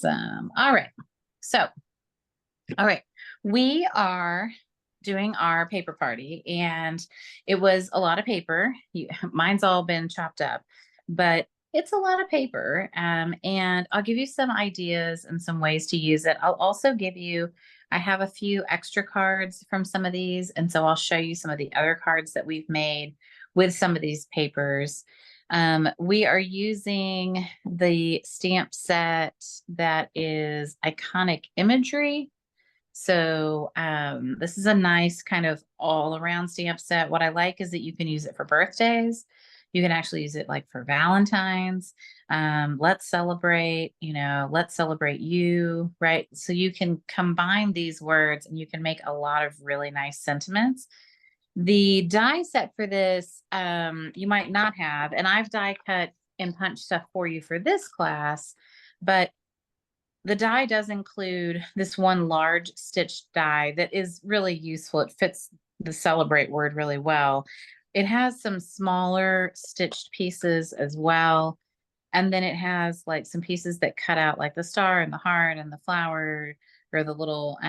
Awesome. All right. So, all right. We are doing our paper party, and it was a lot of paper. Mine's all been chopped up, but it's a lot of paper. And I'll give you some ideas and some ways to use it. I'll also give you, I have a few extra cards from some of these. And so I'll show you some of the other cards that we've made with some of these papers. We are using the stamp set that is Iconic Imagery. So this is a nice kind of all around stamp set. What I like is that you can use it for birthdays. You can actually use it like for Valentine's. Let's celebrate, let's celebrate you, right? So you can combine these words and you can make a lot of really nice sentiments. The die set for this, you might not have, and I've die cut and punched stuff for you for this class, but the die does include this one large stitched die that is really useful. It fits the celebrate word really well. It has some smaller stitched pieces as well. And then it has like some pieces that cut out like the star and the heart and the flower or the little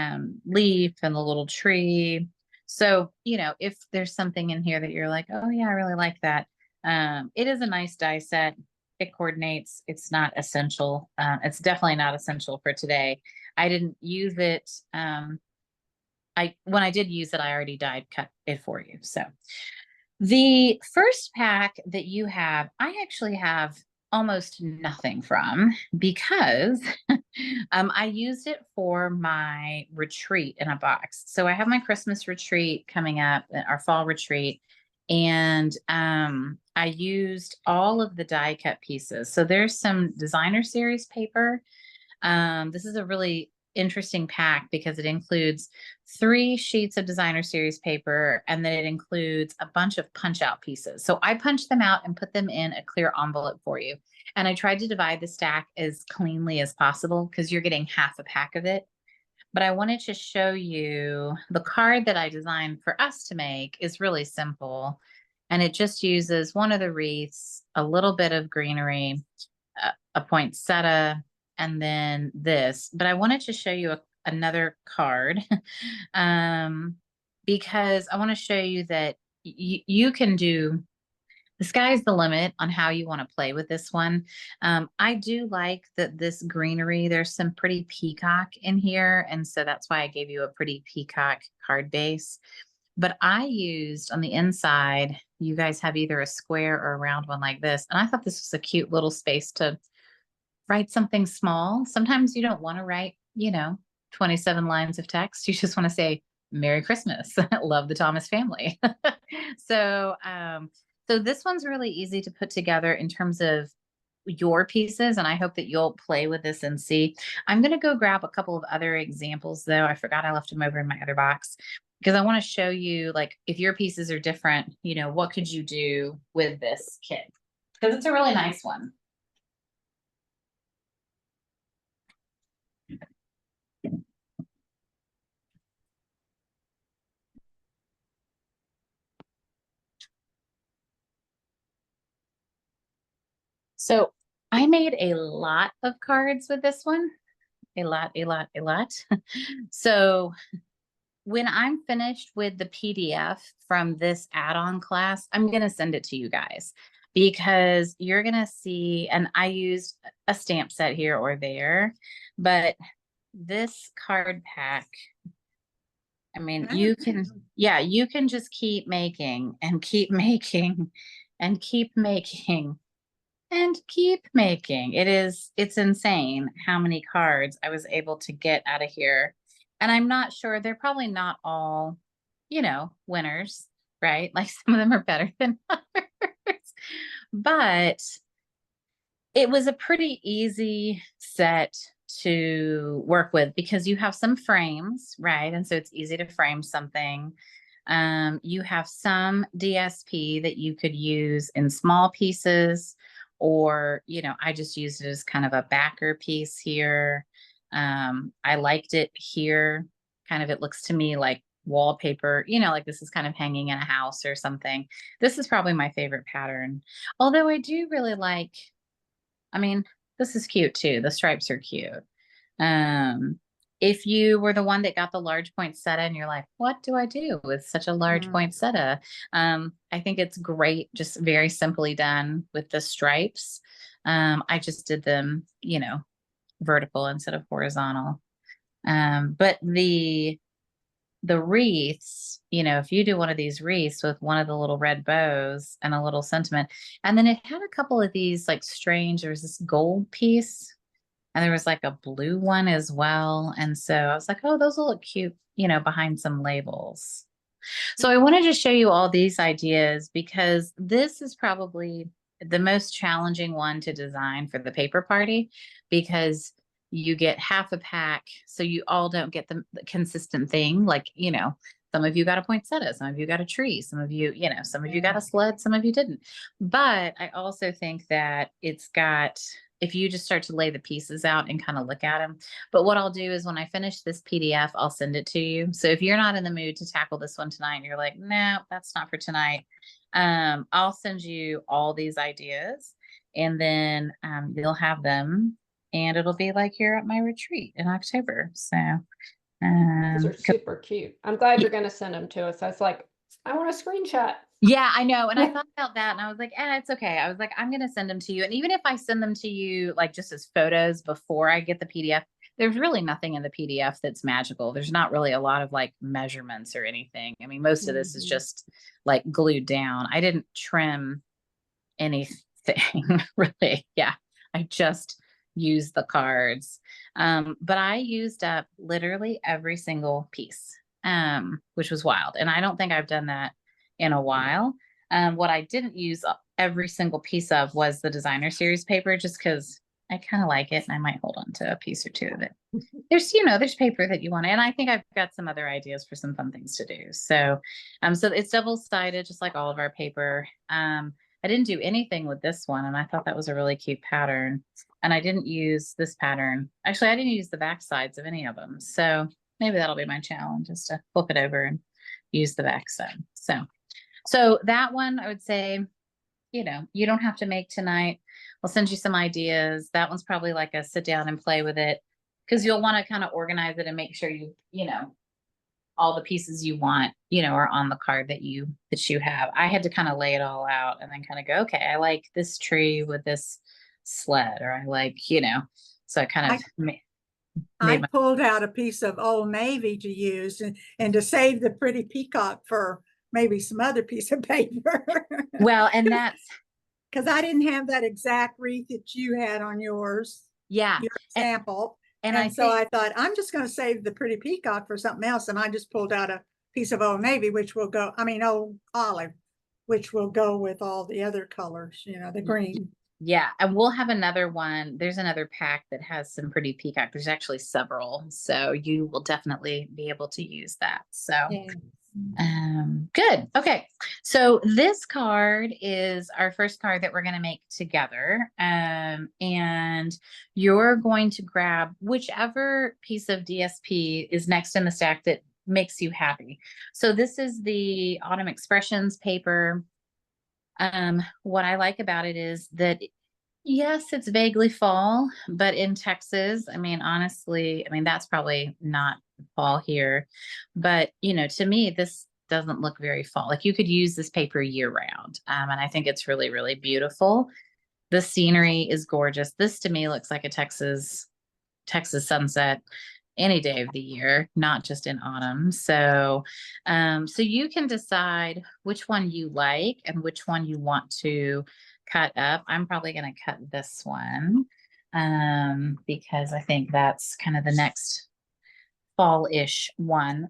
leaf and the little tree. So, if there's something in here that you're like, oh yeah, I really like that. It is a nice die set. It coordinates. It's not essential. It's definitely not essential for today. I didn't use it. When I did use it, I already die cut it for you. So the first pack that you have, I actually have almost nothing from because I used it for my retreat in a box. So I have my Christmas retreat coming up, our fall retreat, and I used all of the die cut pieces. So there's some designer series paper. This is a really interesting pack because it includes 3 sheets of designer series paper, and then it includes a bunch of punch out pieces. So I punched them out and put them in a clear envelope for you. And I tried to divide the stack as cleanly as possible because you're getting half a pack of it. But I wanted to show you the card that I designed for us to make is really simple. And it just uses one of the wreaths, a little bit of greenery, a poinsettia, and then this. But I wanted to show you another card because I want to show you that you can do, the sky's the limit on how you want to play with this one. I do like that this greenery, there's some pretty peacock in here. And so that's why I gave you a pretty peacock card base. But I used on the inside, you guys have either a square or a round one like this. And I thought this was a cute little space to write something small. Sometimes you don't want to write, 27 lines of text. You just want to say, Merry Christmas. Love the Thomas family. So, so this one's really easy to put together in terms of your pieces. And I hope that you'll play with this and see. I'm going to go grab a couple of other examples though. I forgot I left them over in my other box because I want to show you, like, if your pieces are different, what could you do with this kit? Because it's a really nice one. So I made a lot of cards with this one. A lot. So when I'm finished with the PDF from this add-on class, I'm going to send it to you guys because you're going to see, and I used a stamp set here or there, but this card pack, I mean, you can just keep making and keep making and keep making and keep making. It's insane how many cards I was able to get out of here. And I'm not sure, they're probably not all, winners, right? Like some of them are better than others. But it was a pretty easy set to work with because you have some frames, right? And so it's easy to frame something. You have some DSP that you could use in small pieces, or, I just used it as kind of a backer piece here. I liked it here. Kind of, it looks to me like wallpaper, like this is kind of hanging in a house or something. This is probably my favorite pattern. Although I do really like, I mean, this is cute too. The stripes are cute. If you were the one that got the large poinsettia and you're like, what do I do with such a large poinsettia? I think it's great, just very simply done with the stripes. I just did them, you know, vertical instead of horizontal. But the wreaths, you know, if you do one of these wreaths with one of the little red bows and a little sentiment, and then it had a couple of these like strange, there was this gold piece and there was like a blue one as well. And so I was like, oh, those will look cute, you know, behind some labels. So I wanted to show you all these ideas because this is probably the most challenging one to design for the paper party because you get half a pack, so you all don't get the consistent thing. Like, you know, some of you got a poinsettia, some of you got a tree, some of you, you know, some of you got a sled, some of you didn't. But I also think that it's got, if you just start to lay the pieces out and kind of look at them. But what I'll do is when I finish this PDF, I'll send it to you. So if you're not in the mood to tackle this one tonight and you're like, no, that's not for tonight, I'll send you all these ideas and then you'll have them and it'll be like you're at my retreat in October. So Those are super cute. I'm glad you're going to send them to us. I was like, I want a screenshot. yeah, I know. And I thought about that and I was like, it's okay. I was like, I'm going to send them to you. And even if I send them to you, like just as photos before I get the PDF, there's really nothing in the PDF that's magical. There's not really a lot of like measurements or anything. I mean, most of this is just like glued down. I didn't trim anything really. Yeah. I just used the cards. But I used up literally every single piece, which was wild. And I don't think I've done that in a while. What I didn't use every single piece of was the designer series paper, just because I kind of like it and I might hold on to a piece or two of it. There's, you know, there's paper that you want, and I think I've got some other ideas for some fun things to do. So, so it's double-sided, just like all of our paper. I didn't do anything with this one, and I thought that was a really cute pattern. And I didn't use this pattern. Actually, I didn't use the back sides of any of them. So maybe that'll be my challenge, is to flip it over and use the back side. So that one, I would say, you know, you don't have to make tonight. I'll send you some ideas. That one's probably like a sit down and play with it because you'll want to kind of organize it and make sure you know, all the pieces you want, you know, are on the card that you have. I had to kind of lay it all out and then kind of go, okay, I like this tree with this sled, or I like, you know, so I kind of I pulled out a piece of Old Navy to use and to save the pretty peacock for maybe some other piece of paper. Well, and that's because I didn't have that exact wreath that you had on yours. Yeah. Your sample. And I thought, I'm just going to save the pretty peacock for something else. And I just pulled out a piece of Old Navy, which will go, I mean, Old Olive, which will go with all the other colors, you know, the green. Yeah. And we'll have another one. There's another pack that has some pretty peacock. There's actually several. So you will definitely be able to use that. So good. Okay. So this card is our first card that we're going to make together. And you're going to grab whichever piece of DSP is next in the stack that makes you happy. So this is the Autumn Expressions paper. What I like about it is that yes, it's vaguely fall, but in Texas, I mean, honestly, I mean, that's probably not fall here, but you know, to me, this doesn't look very fall. Like you could use this paper year round. And I think it's really, really beautiful. The scenery is gorgeous. This to me looks like a Texas sunset any day of the year, not just in autumn. So, so you can decide which one you like and which one you want to cut up. I'm probably going to cut this one because I think that's kind of the next fall-ish one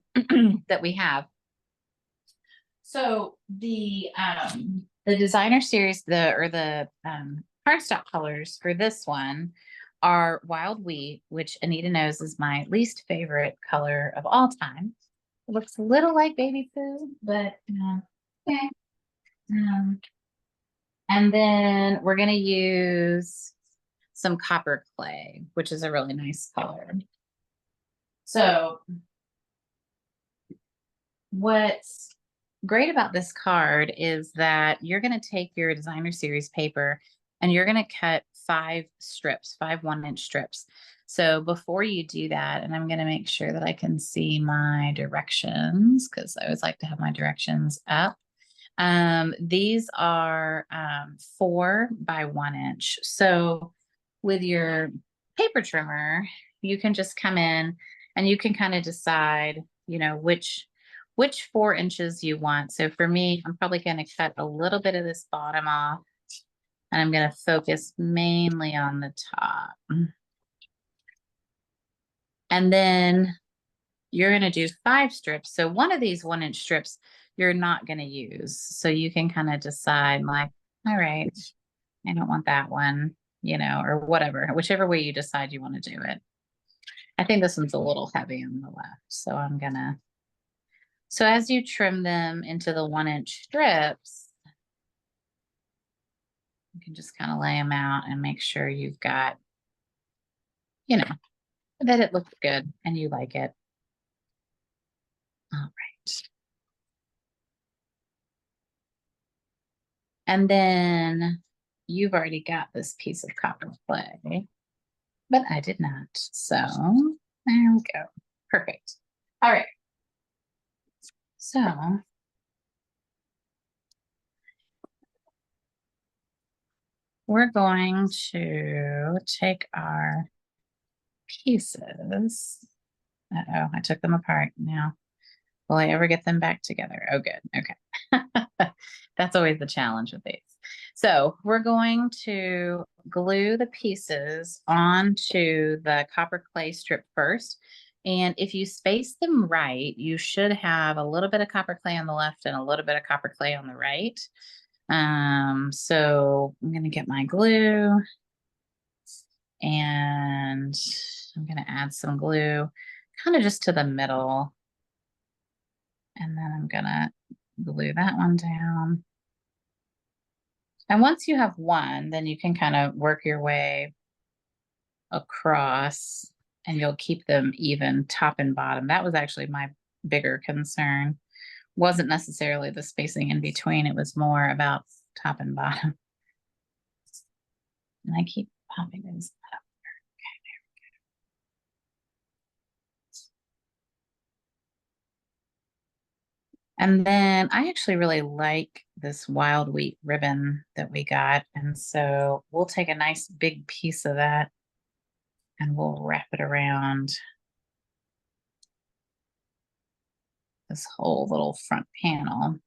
that we have. So the designer series, the cardstock colors for this one are Wild Wheat, which Anita knows is my least favorite color of all time. It looks a little like baby food, but okay. And then we're going to use some Copper Clay, which is a really nice color. So what's great about this card is that you're going to take your designer series paper and you're going to cut 5 strips, 5 1-inch strips. So before you do that, and I'm going to make sure that I can see my directions because I always like to have my directions up. These are 4 by 1 inch. So with your paper trimmer, you can just come in and you can kind of decide, you know, which 4 inches you want. So for me, I'm probably going to cut a little bit of this bottom off, and I'm going to focus mainly on the top. And then you're going to do 5 strips. So one of these 1 inch strips you're not going to use. So you can kind of decide like, all right, I don't want that one, you know, or whatever, whichever way you decide you want to do it. I think this one's a little heavy on the left. So I'm gonna, so as you trim them into the 1 inch strips, you can just kind of lay them out and make sure you've got, you know, that it looks good and you like it. All right. And then you've already got this piece of copper clay, but I did not. So there we go. Perfect. All right. So we're going to take our pieces. Uh-oh, I took them apart now. Will I ever get them back together? Oh, good. Okay. That's always the challenge with these. So we're going to glue the pieces onto the copper clay strip first. And if you space them right, you should have a little bit of copper clay on the left and a little bit of copper clay on the right. So I'm going to get my glue and I'm going to add some glue kind of just to the middle. And then I'm going to glue that one down. And once you have one, then you can kind of work your way across and you'll keep them even top and bottom. That was actually my bigger concern. Wasn't necessarily the spacing in between. It was more about top and bottom. And I keep popping these up. Okay, there we go. And then I actually really like this wild wheat ribbon that we got. And so we'll take a nice big piece of that and we'll wrap it around this whole little front panel.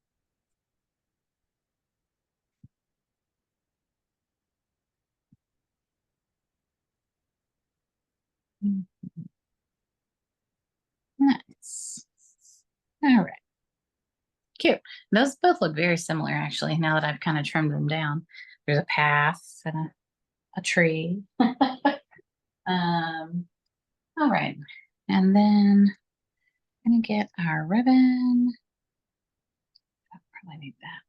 Nice. All right. Cute. Those both look very similar, actually, now that I've kind of trimmed them down. There's a path and a tree. All right. And then I'm going to get our ribbon. I probably need that.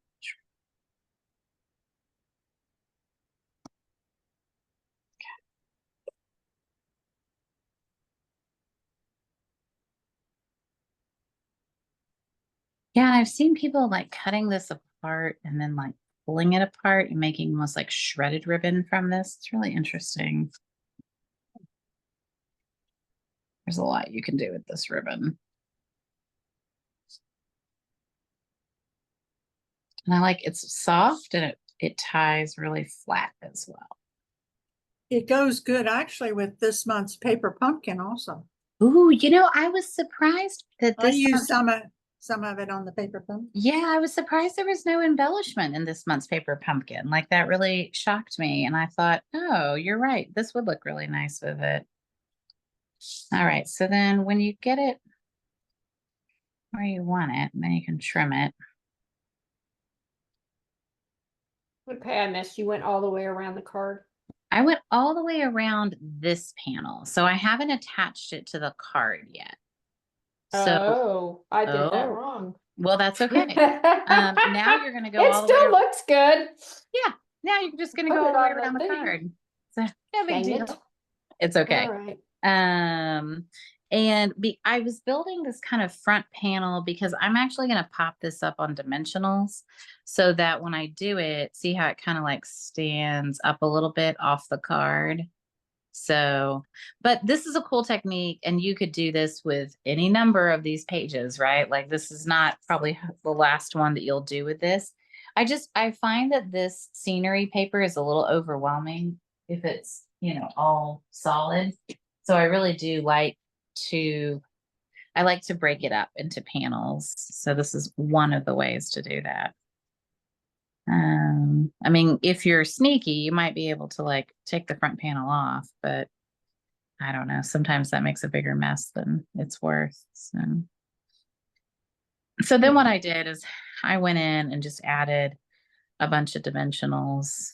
Yeah, and I've seen people like cutting this apart and then like pulling it apart and making almost like shredded ribbon from this. It's really interesting. There's a lot you can do with this ribbon. And I like it's soft and it ties really flat as well. It goes good actually with this month's paper pumpkin also. Ooh, you know, I was surprised that I this used some of it on the paper pumpkin. yeah, I was surprised there was no embellishment in this month's paper pumpkin. Like that really shocked me. And I thought, oh, you're right. This would look really nice with it. All right. So then when you get it where you want it, then you can trim it. Okay, I missed. You went all the way around the card. I went all the way around this panel. So I haven't attached it to the card yet. So, Oh, I did that oh. wrong. well, that's okay. Now you're going to go It all the way. still looks good. Yeah. Now you're just going to Put go all it the way on the around the thing. card. So no big Dang deal. it. It's okay. All right. And I was building this kind of front panel because I'm actually going to pop this up on dimensionals so that when I do it, see how it kind of like stands up a little bit off the card. So, but this is a cool technique, and you could do this with any number of these pages, right? Like this is not probably the last one that you'll do with this. I find that this scenery paper is a little overwhelming if it's, you know, all solid. So I really do I like to break it up into panels. So this is one of the ways to do that. I mean, if you're sneaky, you might be able to like take the front panel off, but I don't know. Sometimes that makes a bigger mess than it's worth. So then what I did is I went in and just added a bunch of dimensionals.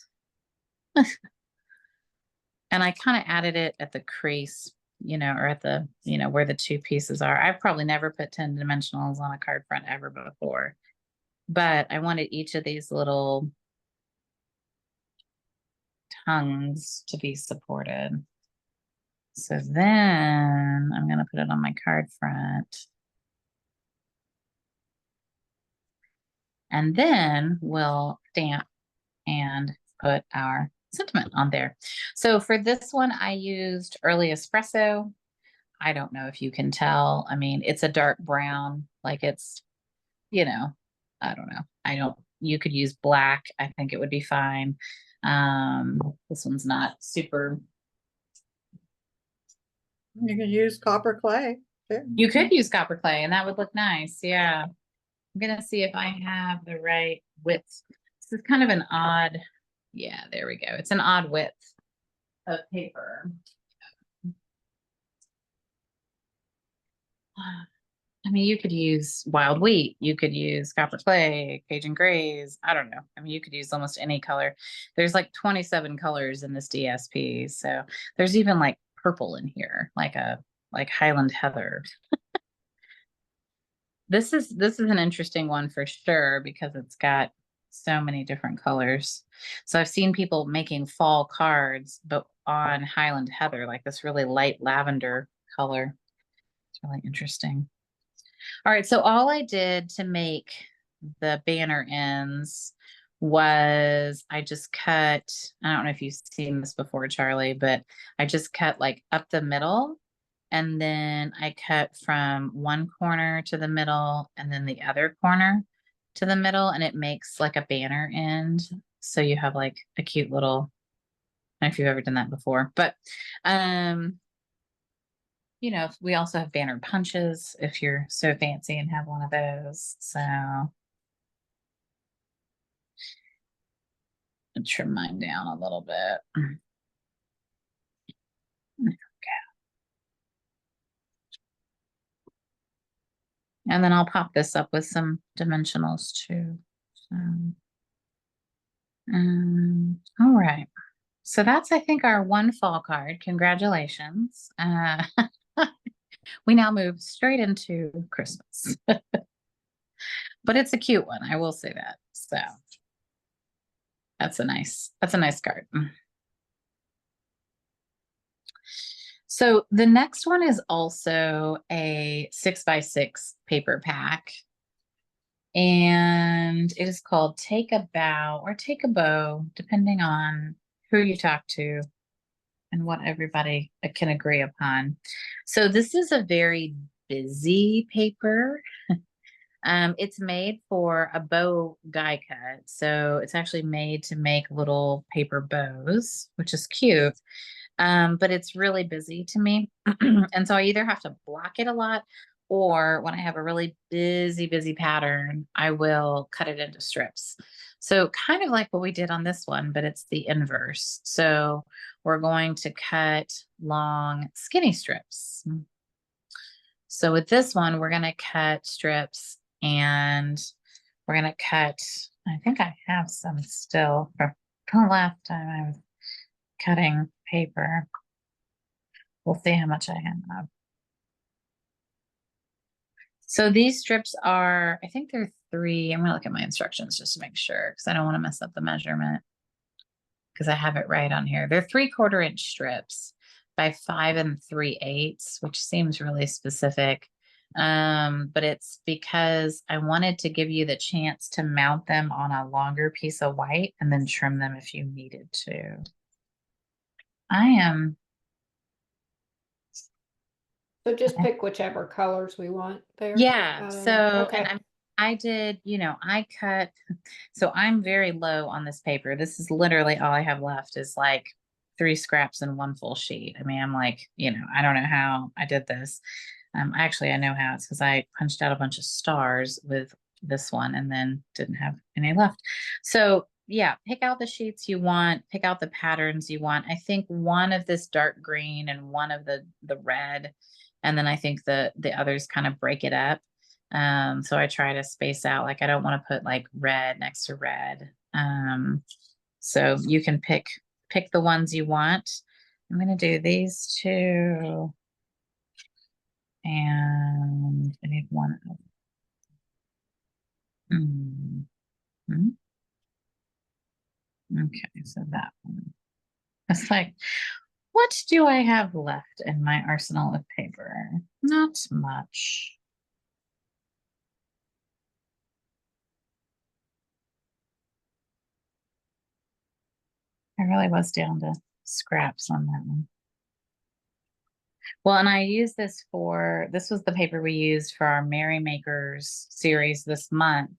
And I kind of added it at the crease, you know, or at the, you know, where the two pieces are. I've probably never put 10 dimensionals on a card front ever before, but I wanted each of these little tongues to be supported. So then I'm going to put it on my card front. And then we'll stamp and put our sentiment on there. So for this one, I used Early Espresso. I don't know if you can tell. I mean, it's a dark brown, like it's, you know, I don't know. You could use black. I think it would be fine. This one's not super. You can use copper clay. Too. You could use copper clay and that would look nice. Yeah. I'm gonna see if I have the right width. This is kind of an odd, yeah, there we go. It's an odd width of paper. I mean, you could use wild wheat, you could use copper clay, Cajun grays. I don't know. I mean, you could use almost any color. There's like 27 colors in this DSP. So there's even like purple in here, like Highland Heather. This is an interesting one for sure because it's got so many different colors. So I've seen people making fall cards, but on Highland Heather, like this really light lavender color. It's really interesting. All right, so all I did to make the banner ends was I just cut, I don't know if you've seen this before, Charlie, but I just cut like up the middle. And then I cut from one corner to the middle and then the other corner to the middle, and it makes like a banner end. So you have like a cute little, I don't know if you've ever done that before, but you know, we also have banner punches if you're so fancy and have one of those. So I'll trim mine down a little bit. And then I'll pop this up with some dimensionals too. So, all right. So that's, I think, our one fall card. Congratulations. We now move straight into Christmas. But it's a cute one, I will say that. So that's a nice card. So the next one is also a 6x6 paper pack. And it is called Take a Bow or Take a Bow, depending on who you talk to and what everybody can agree upon. So this is a very busy paper. It's made for a bow die cut. So it's actually made to make little paper bows, which is cute. But it's really busy to me. And so I either have to block it a lot, or when I have a really busy pattern, I will cut it into strips. So kind of like what we did on this one, but it's the inverse. So we're going to cut long skinny strips. So with this one, we're going to cut strips, and we're going to cut, I think I have some still from the last time I was cutting paper. We'll see how much I have. So these strips are, I think they're 3. I'm going to look at my instructions just to make sure, because I don't want to mess up the measurement, because I have it right on here. They're 3/4 inch strips by 5 3/8, which seems really specific. But it's because I wanted to give you the chance to mount them on a longer piece of white and then trim them if you needed to. I am So just pick whichever colors we want there. Yeah, so, Okay. and I did, I cut, so I'm very low on this paper. This is literally all I have left is like 3 scraps and 1 full sheet. I mean, I'm like, I don't know how I did this. Actually, I know how. It's because I punched out a bunch of stars with this one and then didn't have any left. So yeah, pick out the sheets you want, pick out the patterns you want. I think one of this dark green and one of the red, and then I think the others kind of break it up. So I try to space out, like I don't want to put like red next to red. So you can pick the ones you want. I'm gonna do these 2. And I need one of them. Okay, so that one. It's like, what do I have left in my arsenal of paper? Not much. I really was down to scraps on that one. Well, and I used this was the paper we used for our Merry Makers series this month.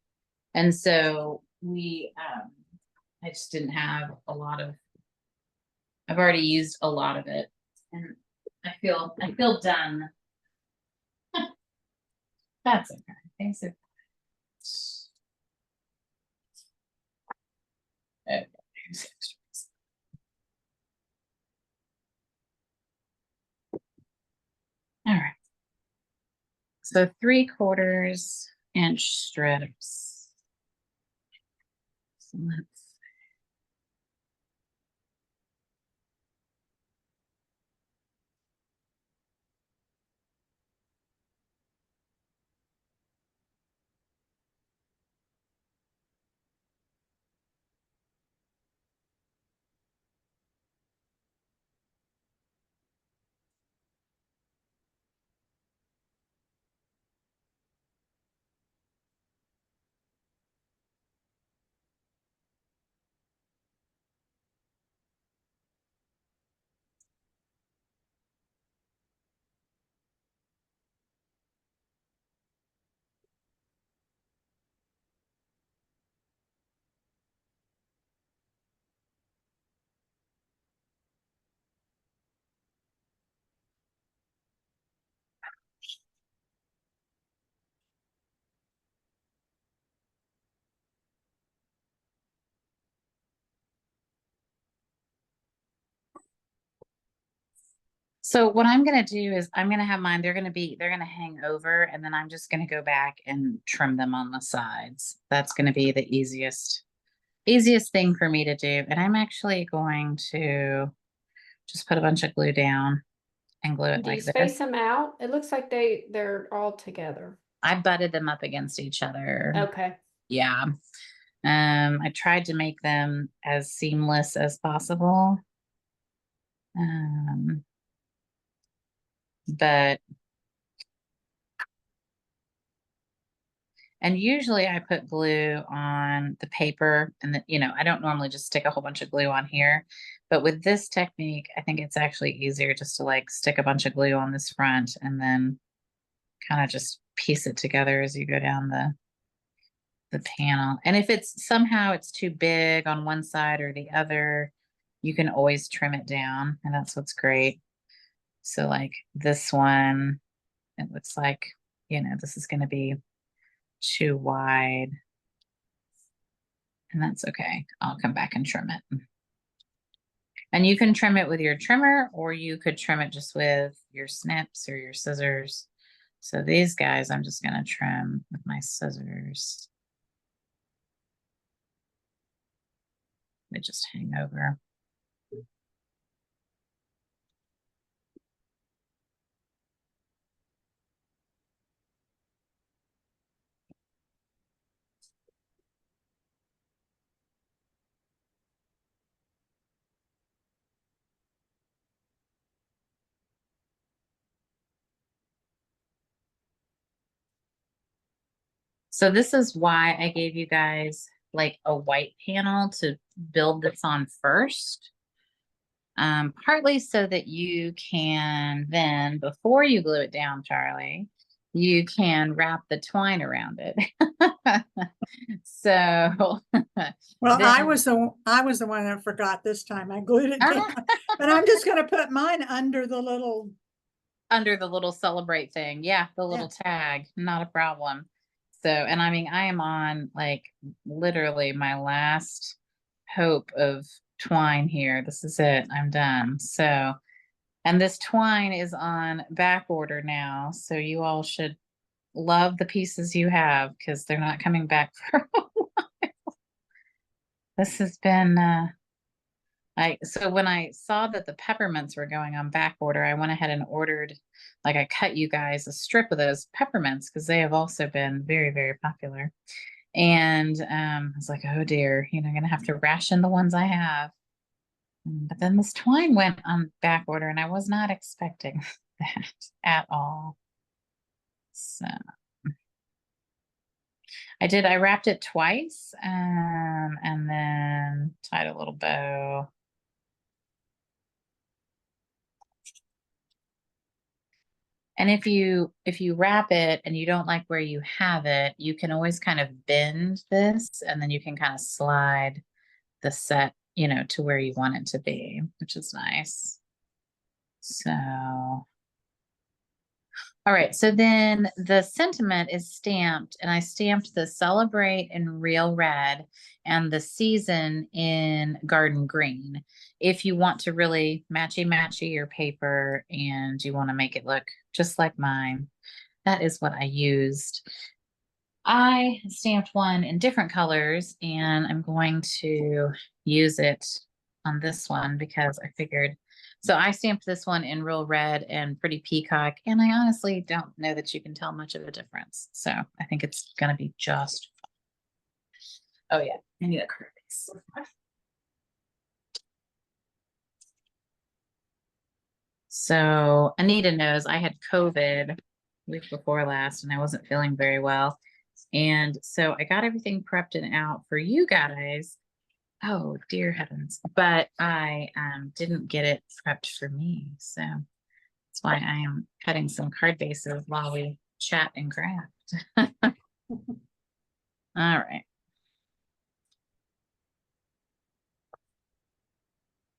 And so I just didn't have a lot of, I've already used a lot of it and I feel done. That's okay. Things are. Okay. All right. So 3/4 inch strips. So let's. So what I'm going to do is I'm going to have mine, they're going to hang over and then I'm just going to go back and trim them on the sides. That's going to be the easiest thing for me to do. And I'm actually going to just put a bunch of glue down and glue it Do you like space this. them out? It looks like they're all together. I butted them up against each other. Okay. Yeah. I tried to make them as seamless as possible. But and usually I put glue on the paper and I don't normally just stick a whole bunch of glue on here, but with this technique, I think it's actually easier just to like stick a bunch of glue on this front and then kind of just piece it together as you go down the panel. And if it's somehow it's too big on one side or the other, you can always trim it down. And that's what's great. So like this one, it looks like, this is going to be too wide. And that's okay. I'll come back and trim it. And you can trim it with your trimmer or you could trim it just with your snips or your scissors. So these guys, I'm just going to trim with my scissors. They just hang over. So this is why I gave you guys like a white panel to build this on first. Partly so that you can then, before you glue it down, Charlie, you can wrap the twine around it. So Well, then, I was the one that forgot this time. I glued it down, Ah. but I'm just gonna put mine under the little, under the little celebrate thing, yeah, the little tag, not a problem. So, and I mean, I am on like literally my last hope of twine here. This is it. I'm done. So, and this twine is on back order now. So you all should love the pieces you have because they're not coming back for a while. This has been so when I saw that the peppermints were going on back order, I went ahead and ordered, like I cut you guys a strip of those peppermints because they have also been very, very popular. And I was like, oh dear, I'm gonna have to ration the ones I have. But then this twine went on back order and I was not expecting that at all. So I wrapped it twice, and then tied a little bow. And if you wrap it and you don't like where you have it, you can always kind of bend this and then you can kind of slide the set, to where you want it to be, which is nice. So, all right. So then the sentiment is stamped, and I stamped the celebrate in real red and the season in garden green. If you want to really matchy your paper and you want to make it look just like mine, that is what I used. I stamped one in different colors, and I'm going to use it on this one because I figured. So I stamped this one in real red and pretty peacock, and I honestly don't know that you can tell much of a difference. So I think it's going to be just. Oh yeah, I need a card base. So Anita knows I had COVID week before last, and I wasn't feeling very well. And so I got everything prepped and out for you guys. Oh, dear heavens. But I didn't get it prepped for me. So that's why I am cutting some card bases while we chat and craft. All right.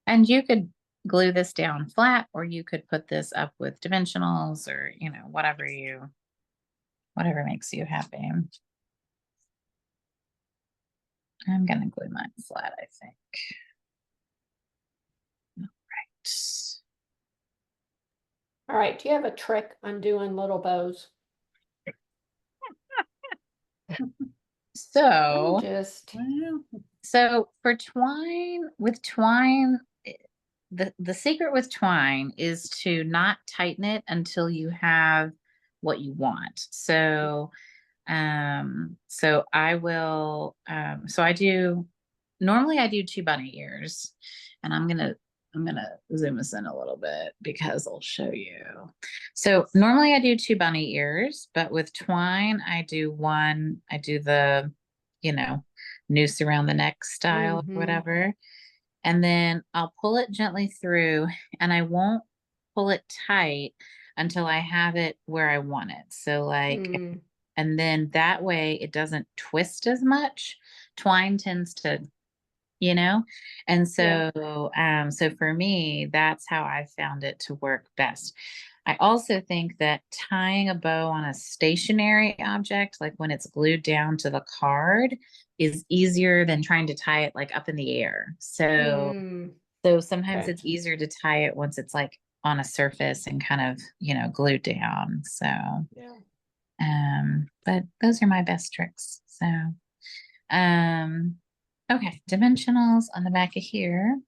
And you could glue this down flat, or you could put this up with dimensionals, or, whatever makes you happy. I'm going to glue mine flat, I think. All right. All right, do you have a trick on doing little bows? So, well, so for twine, the secret with twine is to not tighten it until you have what you want. So, normally I do 2 bunny ears, and I'm gonna zoom us in a little bit because I'll show you. So normally I do 2 bunny ears, but with twine I do one. I do the, noose around the neck style or whatever, and then I'll pull it gently through, and I won't pull it tight until I have it where I want it. So like, and then that way it doesn't twist as much. Twine tends to, and so, so for me, that's how I found it to work best. I also think that tying a bow on a stationary object, like when it's glued down to the card, is easier than trying to tie it like up in the air. So sometimes Okay. it's easier to tie it once it's like on a surface and kind of, glued down. So, but those are my best tricks. So, okay, dimensionals on the back of here.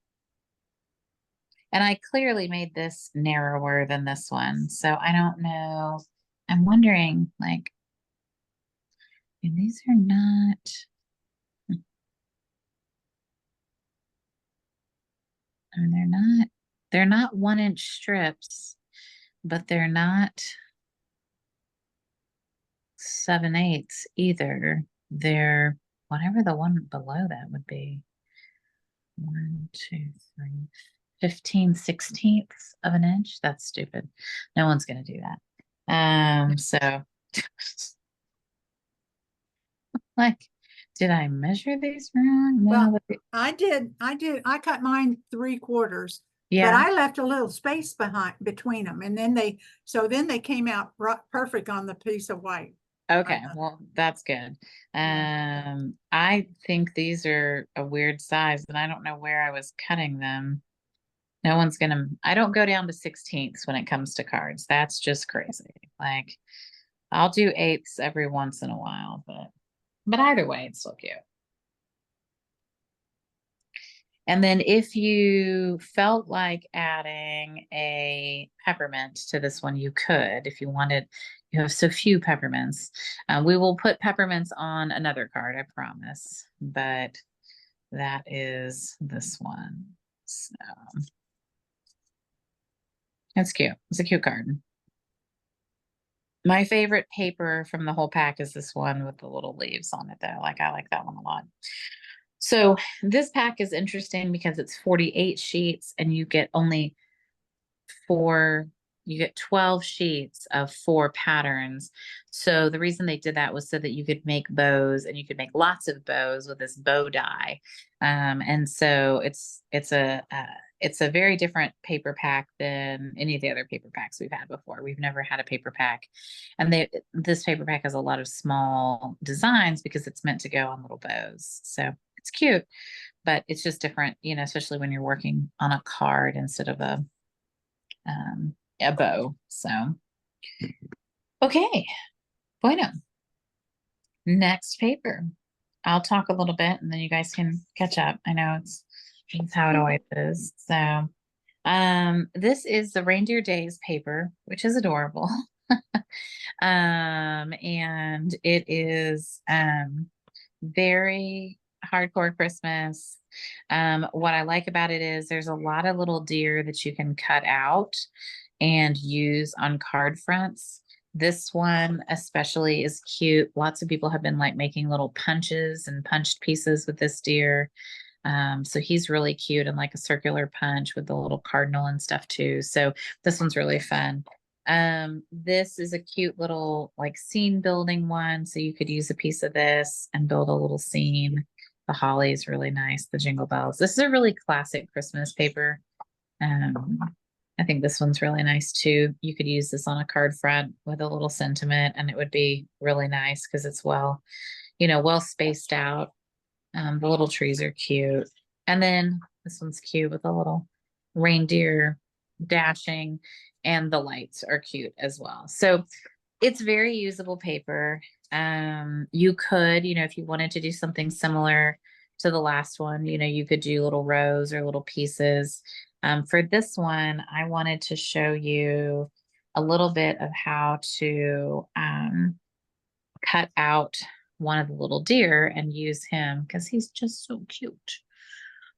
And I clearly made this narrower than this one. So I don't know. I'm wondering, like, these are not. I mean, they're not 1-inch strips, but they're not 7/8 either. They're whatever the one below that would be. 1, 2, 3. 15/16 of an inch. That's stupid. No one's gonna do that. So like, did I measure these wrong? No, Well, but I cut mine 3/4, but yeah. I left a little space between them, and then they came out perfect on the piece of white. Okay, know. well, that's good. Yeah. I think these are a weird size, and I don't know where I was cutting them. No one's gonna, I don't go down to 16ths when it comes to cards. That's just crazy. Like, I'll do 8ths every once in a while, but either way, it's still cute. And then if you felt like adding a peppermint to this one, you could, if you wanted, you have so few peppermints. We will put peppermints on another card, I promise, but that is this one. So it's cute. It's a cute card. My favorite paper from the whole pack is this one with the little leaves on it, though. Like, I like that one a lot. So this pack is interesting because it's 48 sheets and you get only you get 12 sheets of 4 patterns. So the reason they did that was so that you could make bows, and you could make lots of bows with this bow die. And so it's a very different paper pack than any of the other paper packs we've had before. We've never had a paper pack, and this paper pack has a lot of small designs because it's meant to go on little bows. So it's cute, but it's just different, especially when you're working on a card instead of a bow. So, okay, bueno. Next paper. I'll talk a little bit and then you guys can catch up. I know it's how it always is. So, this is the Reindeer Days paper, which is adorable. And it is very hardcore Christmas. What I like about it is there's a lot of little deer that you can cut out and use on card fronts. This one especially is cute. Lots of people have been like making little punches and punched pieces with this deer. So he's really cute, and like a circular punch with the little cardinal and stuff too. So this one's really fun. This is a cute little like scene building one. So you could use a piece of this and build a little scene. The holly is really nice. The jingle bells. This is a really classic Christmas paper. I think this one's really nice too. You could use this on a card front with a little sentiment, and it would be really nice because it's well spaced out. The little trees are cute. And then this one's cute with a little reindeer dashing, and the lights are cute as well. So it's very usable paper. You could, if you wanted to do something similar to the last one, you could do little rows or little pieces. For this one, I wanted to show you a little bit of how to cut out one of the little deer and use him because he's just so cute.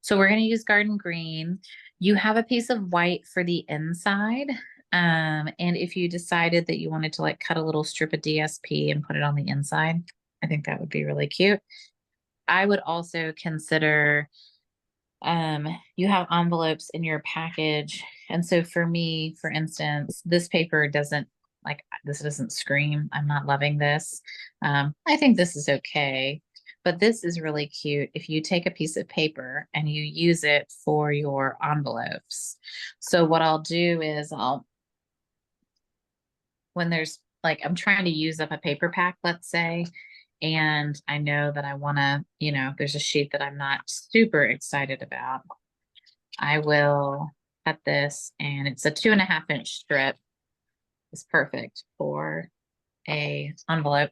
So we're going to use garden green. You have a piece of white for the inside. And if you decided that you wanted to like cut a little strip of DSP and put it on the inside, I think that would be really cute. I would also consider, you have envelopes in your package. And so for me, for instance, this paper doesn't scream, I'm not loving this. I think this is okay, but this is really cute if you take a piece of paper and you use it for your envelopes. So what I'll do is when there's like, I'm trying to use up a paper pack, let's say, and I know that I want to, there's a sheet that I'm not super excited about, I will cut this, and it's a 2.5-inch strip. It's perfect for a envelope.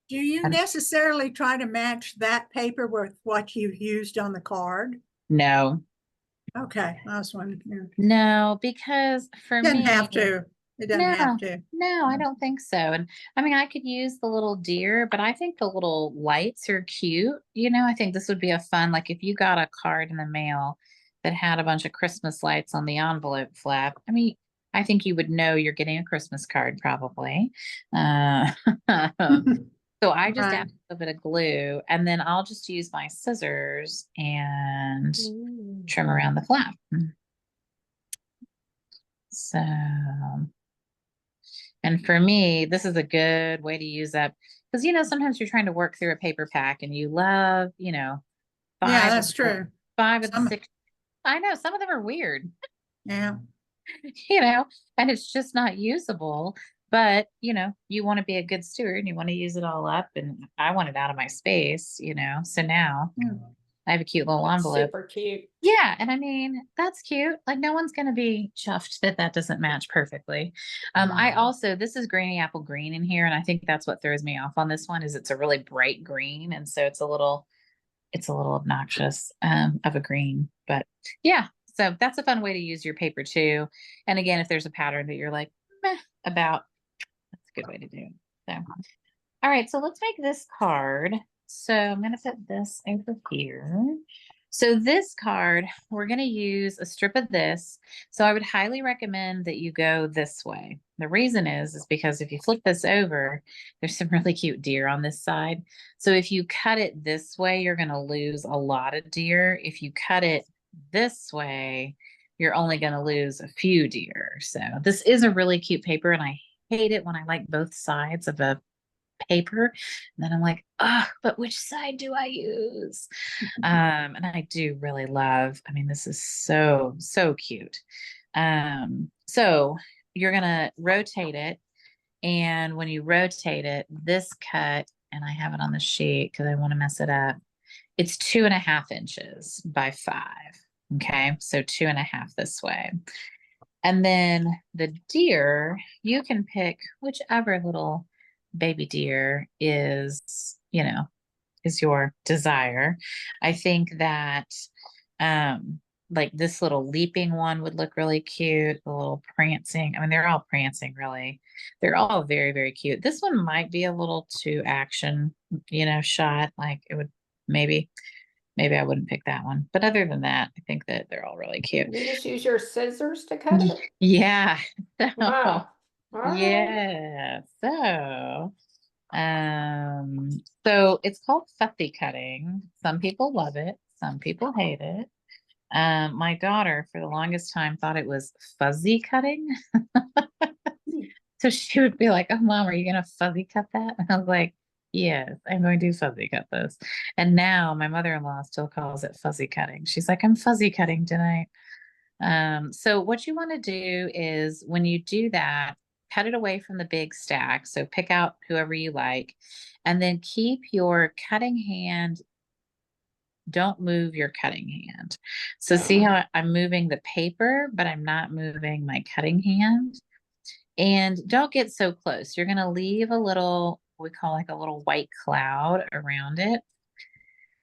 Do you necessarily try to match that paper with what you used on the card? No. Okay, last one. Yeah. No, because for me, Doesn't have to. It doesn't have to. No, I don't think so. And I mean, I could use the little deer, but I think the little lights are cute. I think this would be a fun, like if you got a card in the mail that had a bunch of Christmas lights on the envelope flap. I mean, I think you would know you're getting a Christmas card probably. So I just add a little bit of glue, and then I'll just use my scissors and trim around the flap. So, and for me, this is a good way to use up, because, sometimes you're trying to work through a paper pack and you love, Yeah, five of that's the, true. 6. I know some of them are weird, Yeah, and it's just not usable. But, you want to be a good steward and you want to use it all up. And I want it out of my space, So now I have a cute little That's envelope. super cute. Yeah. And I mean, that's cute. Like, no one's going to be chuffed that that doesn't match perfectly. I also, this is Granny Apple Green in here. And I think that's what throws me off on this one is it's a really bright green. And so it's a little obnoxious, of a green, but yeah. So that's a fun way to use your paper too. And again, if there's a pattern that you're like, meh about, that's a good way to do it. So, all right, so let's make this card. So I'm going to put this over here. So this card, we're going to use a strip of this. So I would highly recommend that you go this way. The reason is because if you flip this over, there's some really cute deer on this side. So if you cut it this way, you're going to lose a lot of deer. If you cut it this way, you're only going to lose a few deer. So this is a really cute paper, and I hate it when I like both sides of a paper. And then I'm like, oh, but which side do I use? And I do really love, I mean, this is so, so cute. So you're gonna rotate it. And when you rotate it, this cut, and I have it on the sheet because I want to mess it up. It's 2.5 inches by 5. Okay. So 2.5 this way. And then the deer, you can pick whichever little baby deer is your desire. I think that like this little leaping one would look really cute, the little prancing. I mean, they're all prancing really. They're all very, very cute. This one might be a little too action, shot. Like it would maybe I wouldn't pick that one. But other than that, I think that they're all really cute. You just use your scissors to cut it? Yeah. Wow. All right. Yeah. So it's called fussy cutting. Some people love it, some people hate it. My daughter for the longest time thought it was fuzzy cutting. So she would be like, "Oh, Mom, are you gonna fuzzy cut that?" And I was like, "Yes, I'm going to fuzzy cut this." And now my mother-in-law still calls it fuzzy cutting. She's like, "I'm fuzzy cutting tonight." So what you want to do is when you do that, cut it away from the big stack. So pick out whoever you like, and then keep your cutting hand. Don't move your cutting hand. So see how I'm moving the paper, but I'm not moving my cutting hand. And don't get so close. You're going to leave a little, we call like a little white cloud around it.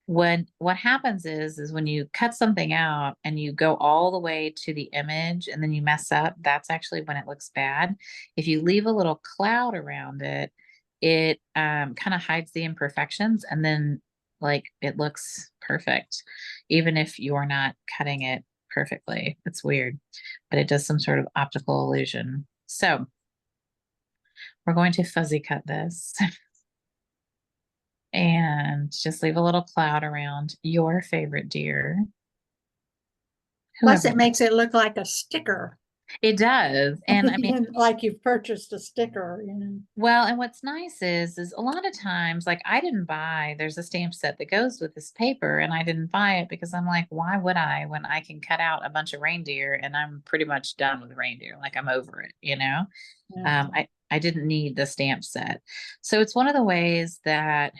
What happens is when you cut something out and you go all the way to the image and then you mess up, that's actually when it looks bad. If you leave a little cloud around it, it kind of hides the imperfections, and then like it looks perfect, even if you're not cutting it perfectly. It's weird, but it does some sort of optical illusion. So we're going to fuzzy cut this. And just leave a little cloud around your favorite deer. plus Whoever. it makes it look like a sticker. It does. And I mean, like you've purchased a sticker, well, and what's nice is a lot of times, like there's a stamp set that goes with this paper, and I didn't buy it because I'm like, why would I when I can cut out a bunch of reindeer and I'm pretty much done with reindeer? Like I'm over it, Yeah. I didn't need the stamp set. So it's one of the ways that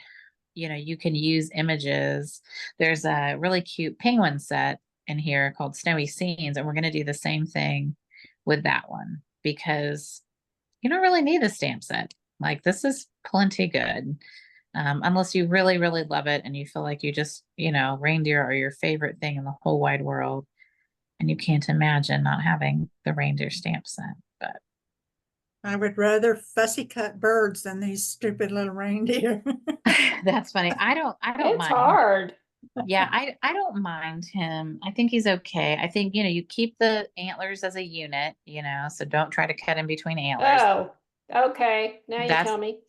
you can use images. There's a really cute penguin set in here called Snowy Scenes, and we're going to do the same thing with that one because you don't really need a stamp set. Like this is plenty good. Unless you really, really love it and you feel like you just, reindeer are your favorite thing in the whole wide world, and you can't imagine not having the reindeer stamp set. But I would rather fussy cut birds than these stupid little reindeer. that's funny. I don't It's mind. hard. Yeah, I don't mind him. I think he's okay. I think, you keep the antlers as a unit, so don't try to cut in between antlers. Oh, okay. Now you That's- tell me.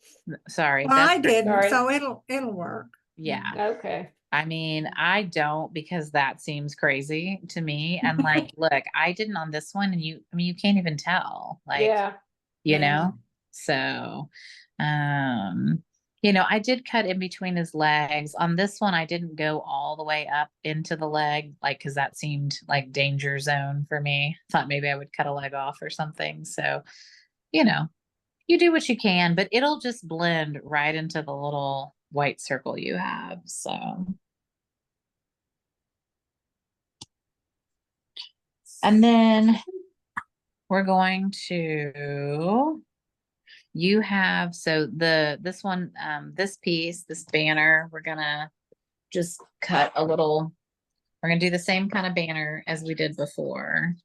Sorry. Well, I didn't, Sorry. so it'll work. Yeah. Okay. I mean, I don't because that seems crazy to me. And like, look, I didn't on this one, and I mean, you can't even tell, like, Yeah. you Yeah. know? So, um, I did cut in between his legs. On this one, I didn't go all the way up into the leg, like, because that seemed like danger zone for me. Thought maybe I would cut a leg off or something. So, you know, you do what you can, but it'll just blend right into the little white circle you have. So. And then we're going to, you have, so this one, this piece, this banner, we're gonna just cut a little, we're gonna do the same kind of banner as we did before.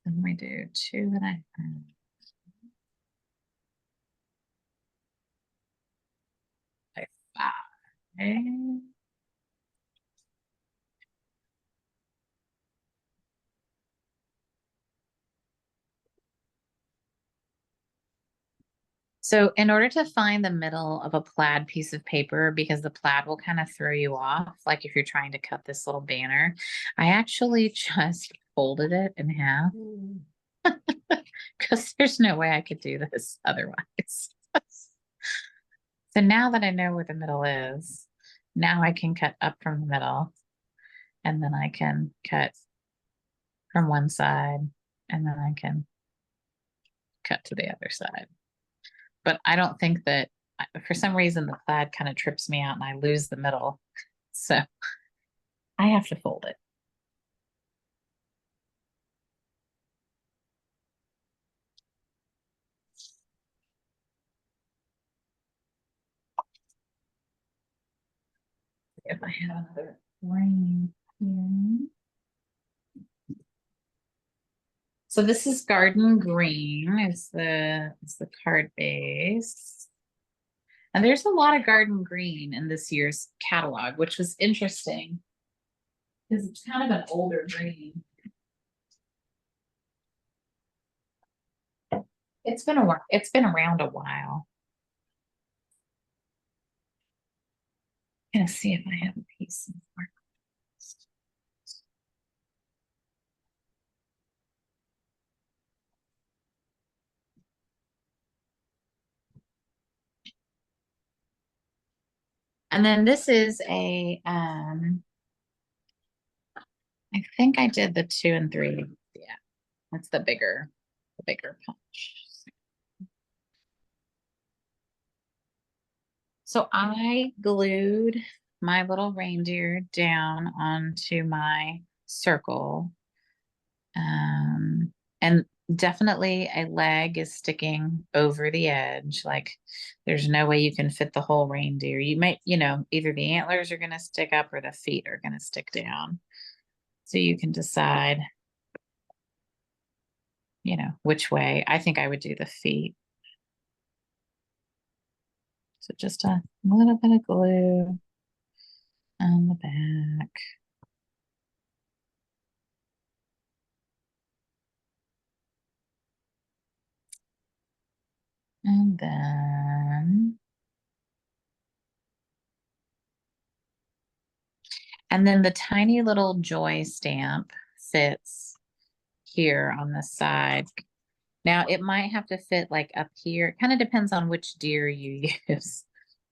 And we do 2.5. By 5. So in order to find the middle of a plaid piece of paper, because the plaid will kind of throw you off, like if you're trying to cut this little banner, I actually just folded it in half Mm. because there's no way I could do this otherwise. So now that I know where the middle is, now I can cut up from the middle, and then I can cut from one side, and then I can cut to the other side. But I don't think that, for some reason, the plaid kind of trips me out and I lose the middle. So I have to fold it. If I have another ring here. So this is Garden Green is the card base. And there's a lot of Garden Green in this year's catalog, which was interesting because it's kind of an older green. It's been around a while. I'm gonna see if I have a piece of art. And then this is I think I did the 2 and 3. Yeah, that's the bigger punch. So I glued my little reindeer down onto my circle. And definitely a leg is sticking over the edge. Like there's no way you can fit the whole reindeer. You might, either the antlers are going to stick up or the feet are going to stick down. So you can decide, which way. I think I would do the feet. So just a little bit of glue on the back. And then the tiny little joy stamp fits here on the side. Now it might have to fit like up here. It kind of depends on which deer you use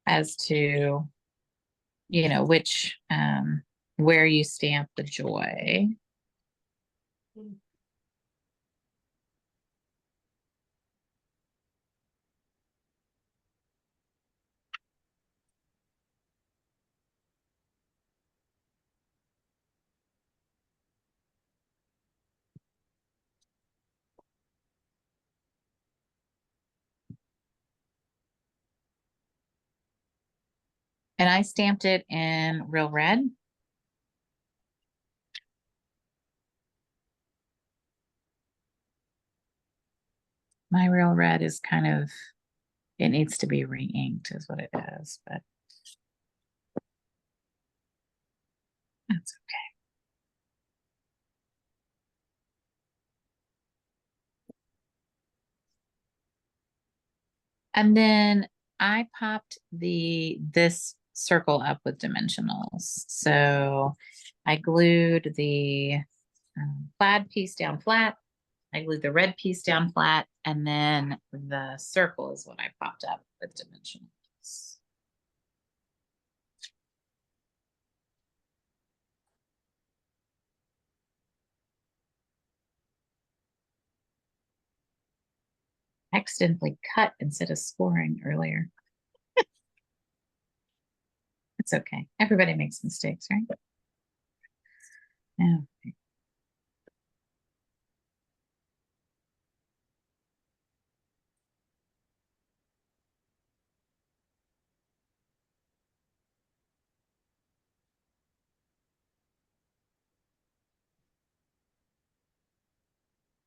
as to, which, where you stamp the joy. And I stamped it in Real Red. My Real Red is kind of, it needs to be re-inked is what it is, but that's okay. And then I popped this circle up with dimensionals. So I glued the plaid piece down flat. I glued the red piece down flat, and then the circle is what I popped up with dimensionals. Accidentally cut instead of scoring earlier. It's okay. Everybody makes mistakes, right? Yeah.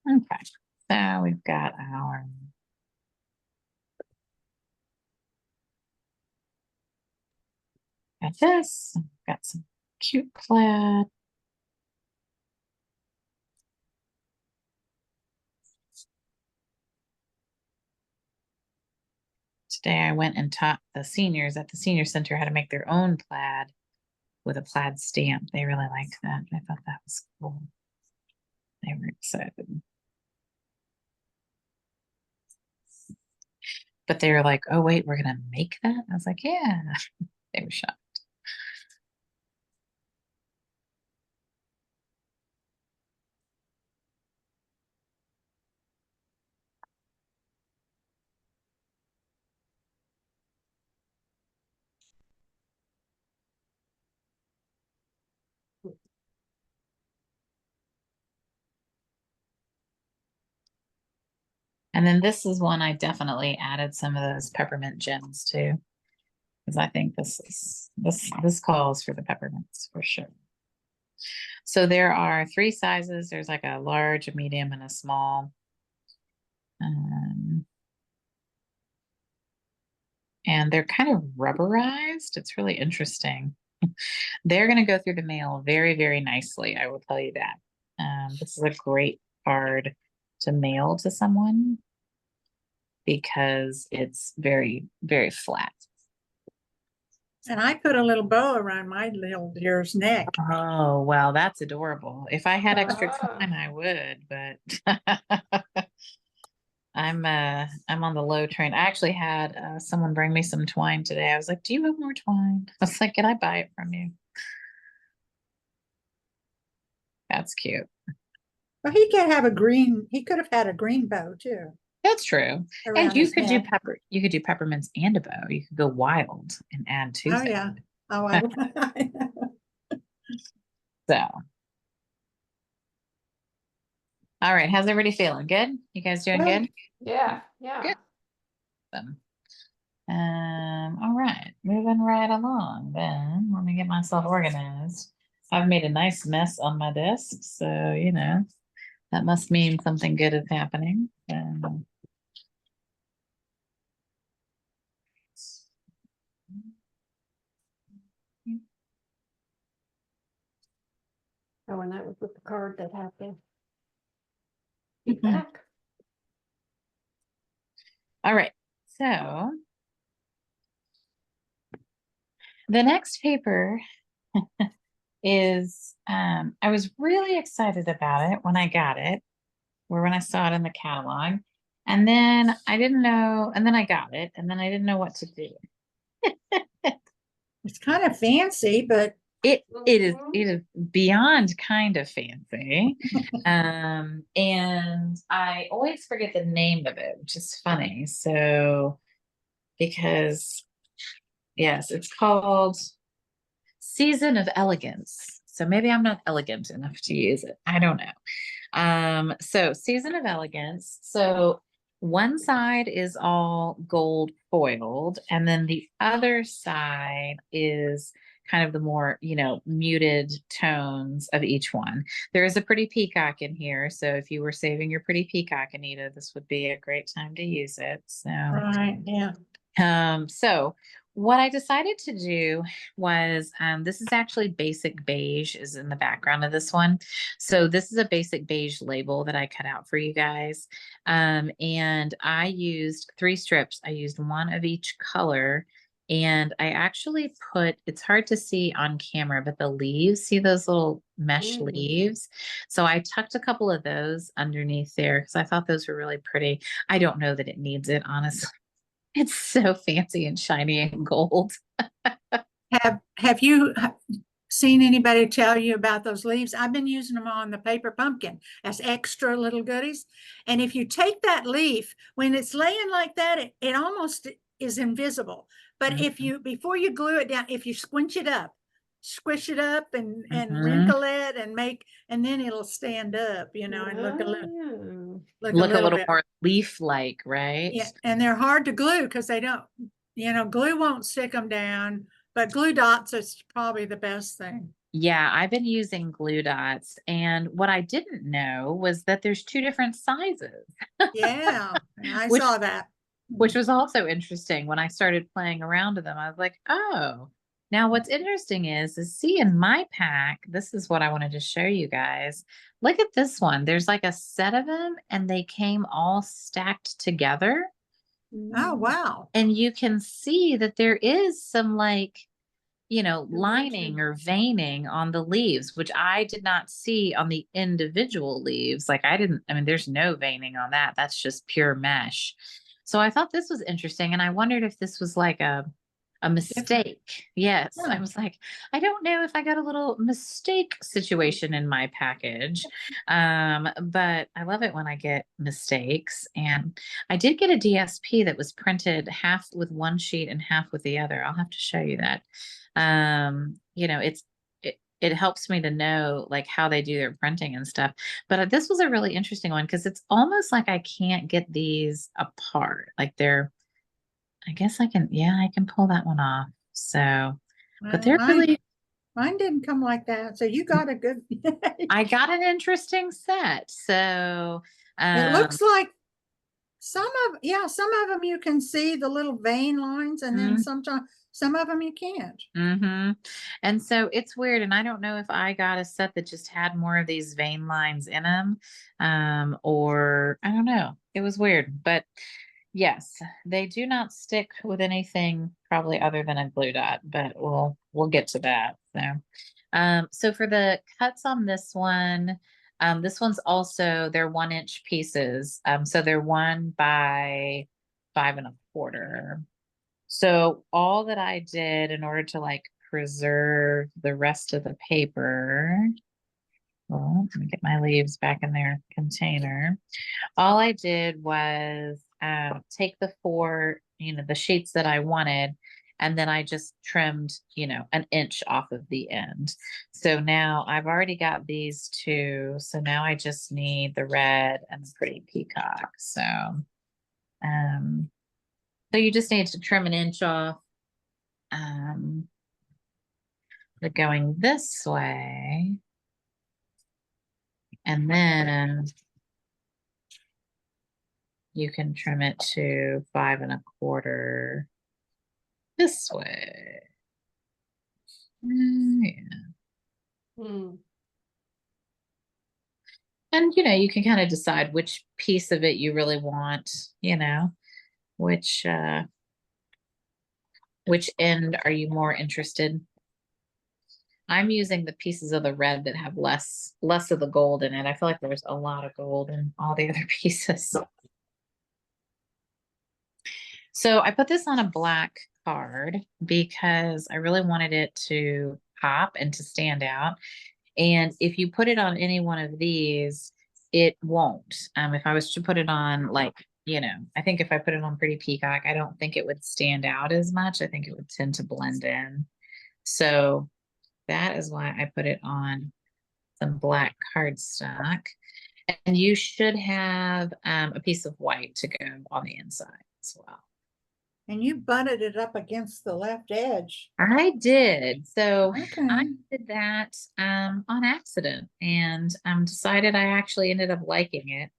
Okay, so we've got our got this, got some cute plaid. Today I went and taught the seniors at the senior center how to make their own plaid with a plaid stamp. They really liked that. I thought that was cool. They were excited. But they were like, oh wait, we're gonna make that? I was like, yeah. They were shocked. And then this is one I definitely added some of those peppermint gems to, because I think this calls for the peppermints for sure. So there are 3 sizes. There's like a large, a medium, and a small. And they're kind of rubberized. It's really interesting. They're going to go through the mail very, very nicely. I will tell you that. This is a great card to mail to someone because it's very, very flat. And I put a little bow around my little deer's neck. Oh, well, that's adorable. If I had extra Ah. time, I would, but I'm on the low train. I actually had someone bring me some twine today. I was like, do you have more twine? I was like, can I buy it from you? That's cute. Well, he could have a green, he could have had a green bow too. That's true. And around you his could do neck. you could do peppermints and a bow. You could go wild and add to Oh, that. yeah. Oh, I So, all right. How's everybody feeling? Good? You guys doing good? Yeah, yeah. Good. All right, moving right along then. Let me get myself organized. I've made a nice mess on my desk, so you know, that must mean something good is happening. Oh, and that was with the card that had the Mhm. feedback. All right, so the next paper is I was really excited about it when I got it, or when I saw it in the catalog. And then I didn't know, and then I got it, and then I didn't know what to do. It's kind of fancy, but It is Mhm. it is beyond kind of fancy. And I always forget the name of it, which is funny. So because yes, it's called Season of Elegance. So maybe I'm not elegant enough to use it. I don't know. So Season of Elegance. So one side is all gold foiled, and then the other side is kind of the more, you know, muted tones of each one. There is a pretty peacock in here. So if you were saving your pretty peacock, Anita, this would be a great time to use it. So right, yeah. so what I decided to do was, this is actually basic beige is in the background of this one. So this is a basic beige label that I cut out for you guys. And I used 3 strips. I used one of each color, And I actually put, it's hard to see on camera, but the leaves, see those little mesh Mm. leaves? So I tucked a couple of those underneath there because I thought those were really pretty. I don't know that it needs it, honestly. It's so fancy and shiny and gold. Have you seen anybody tell you about those leaves? I've been using them on the paper pumpkin as extra little goodies. And if you take that leaf, when it's laying like that, it almost is invisible. But if you, before you glue it down, if you squinch it up, squish it up and Mhm. wrinkle it and make, and then it'll stand up, you know, and look a little, Oh. Look a little bit. more leaf-like, right? Yeah, and they're hard to glue because they don't, you know, glue won't stick them down, but glue dots is probably the best thing. Yeah, I've been using glue dots, and what I didn't know was that there's two different sizes, Yeah, I which saw that. which was also interesting when I started playing around with them. I was like, oh, now what's interesting is see in my pack, this is what I wanted to show you guys. Look at this one. There's like a set of them and they came all stacked together. Oh, wow. And you can see that there is some like, you know, Dimension. lining or veining on the leaves, which I did not see on the individual leaves. Like I didn't, I mean, there's no veining on that. That's just pure mesh. So I thought this was interesting. And I wondered if this was like a mistake. Yes. I Yeah. was like, I don't know if I got a little mistake situation in my package. But I love it when I get mistakes. And I did get a DSP that was printed half with one sheet and half with the other. I'll have to show you that. You know, it helps me to know like how they do their printing and stuff. But this was a really interesting one because it's almost like I can't get these apart. Like they're, I guess I can, yeah, I can pull that one off. So, but Well, they're really, mine didn't come like that. So you got a good, I got an interesting set. So, it looks like some of them you can see the little vein lines and then Mhm. sometimes some of them you can't. Mm-hmm. And so it's weird. And I don't know if I got a set that just had more of these vein lines in them, or I don't know. It was weird, but yes, they do not stick with anything probably other than a glue dot, but we'll get to that. So for the cuts on this one's also they're 1 inch pieces. So they're 1 by 5 1/4. So all that I did in order to like preserve the rest of the paper, well, let me get my leaves back in their container. All I did was take the four, you know, the sheets that I wanted, and then I just trimmed, you know, 1 inch off of the end. So now I've already got these two. So now I just need the red and the pretty peacock. Um, so you just need to trim 1 inch off. But going this way, and then you can trim it to 5 1/4 this way. Yeah. Hmm. And you know, you can kind of decide which piece of it you really want, you know, which end are you more interested? I'm using the pieces of the red that have less of the gold in it. I feel like there's a lot of gold in all the other pieces. So I put this on a black card because I really wanted it to pop and to stand out. And if you put it on any one of these, it won't. If I was to put it on like, you know, I think if I put it on Pretty Peacock, I don't think it would stand out as much. I think it would tend to blend in. So that is why I put it on some black cardstock. And you should have a piece of white to go on the inside as well. And you butted it up against the left edge. I did. So I Okay. did that on accident and decided I actually ended up liking it.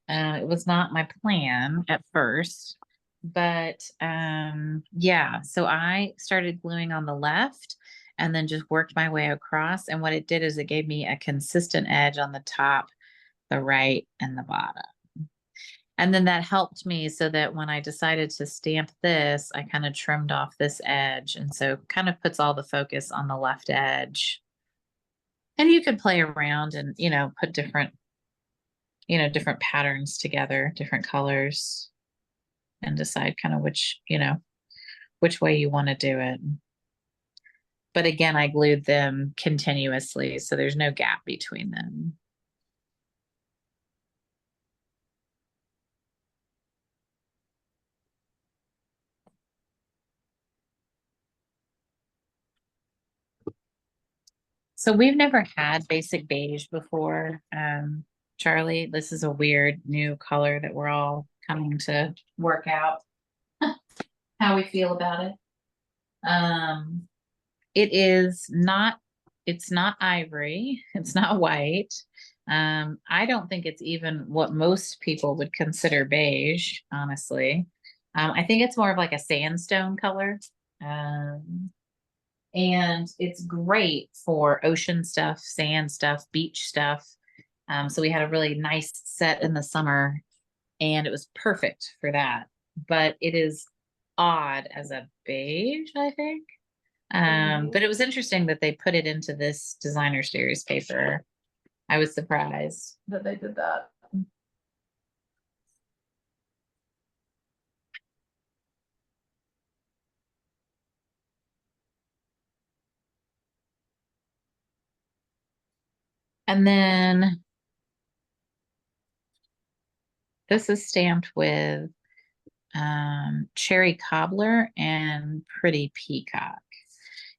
It was not my plan at first, but yeah, so I started gluing on the left and then just worked my way across. And what it did is it gave me a consistent edge on the top, the right, and the bottom. And then that helped me so that when I decided to stamp this, I kind of trimmed off this edge. And so kind of puts all the focus on the left edge. And you could play around and, put different, different patterns together, different colors, and decide kind of which way you want to do it. But again, I glued them continuously, so there's no gap between them. So we've never had basic beige before. Charlie, this is a weird new color that we're all coming to work out how we feel about it. It's not ivory, it's not white. I don't think it's even what most people would consider beige, honestly. I think it's more of like a sandstone color. And it's great for ocean stuff, sand stuff, beach stuff. So we had a really nice set in the summer and it was perfect for that. But it is odd as a beige, I think. But it was interesting that they put it into this designer series paper. I was surprised that they did that. And then this is stamped with Cherry Cobbler and Pretty Peacock.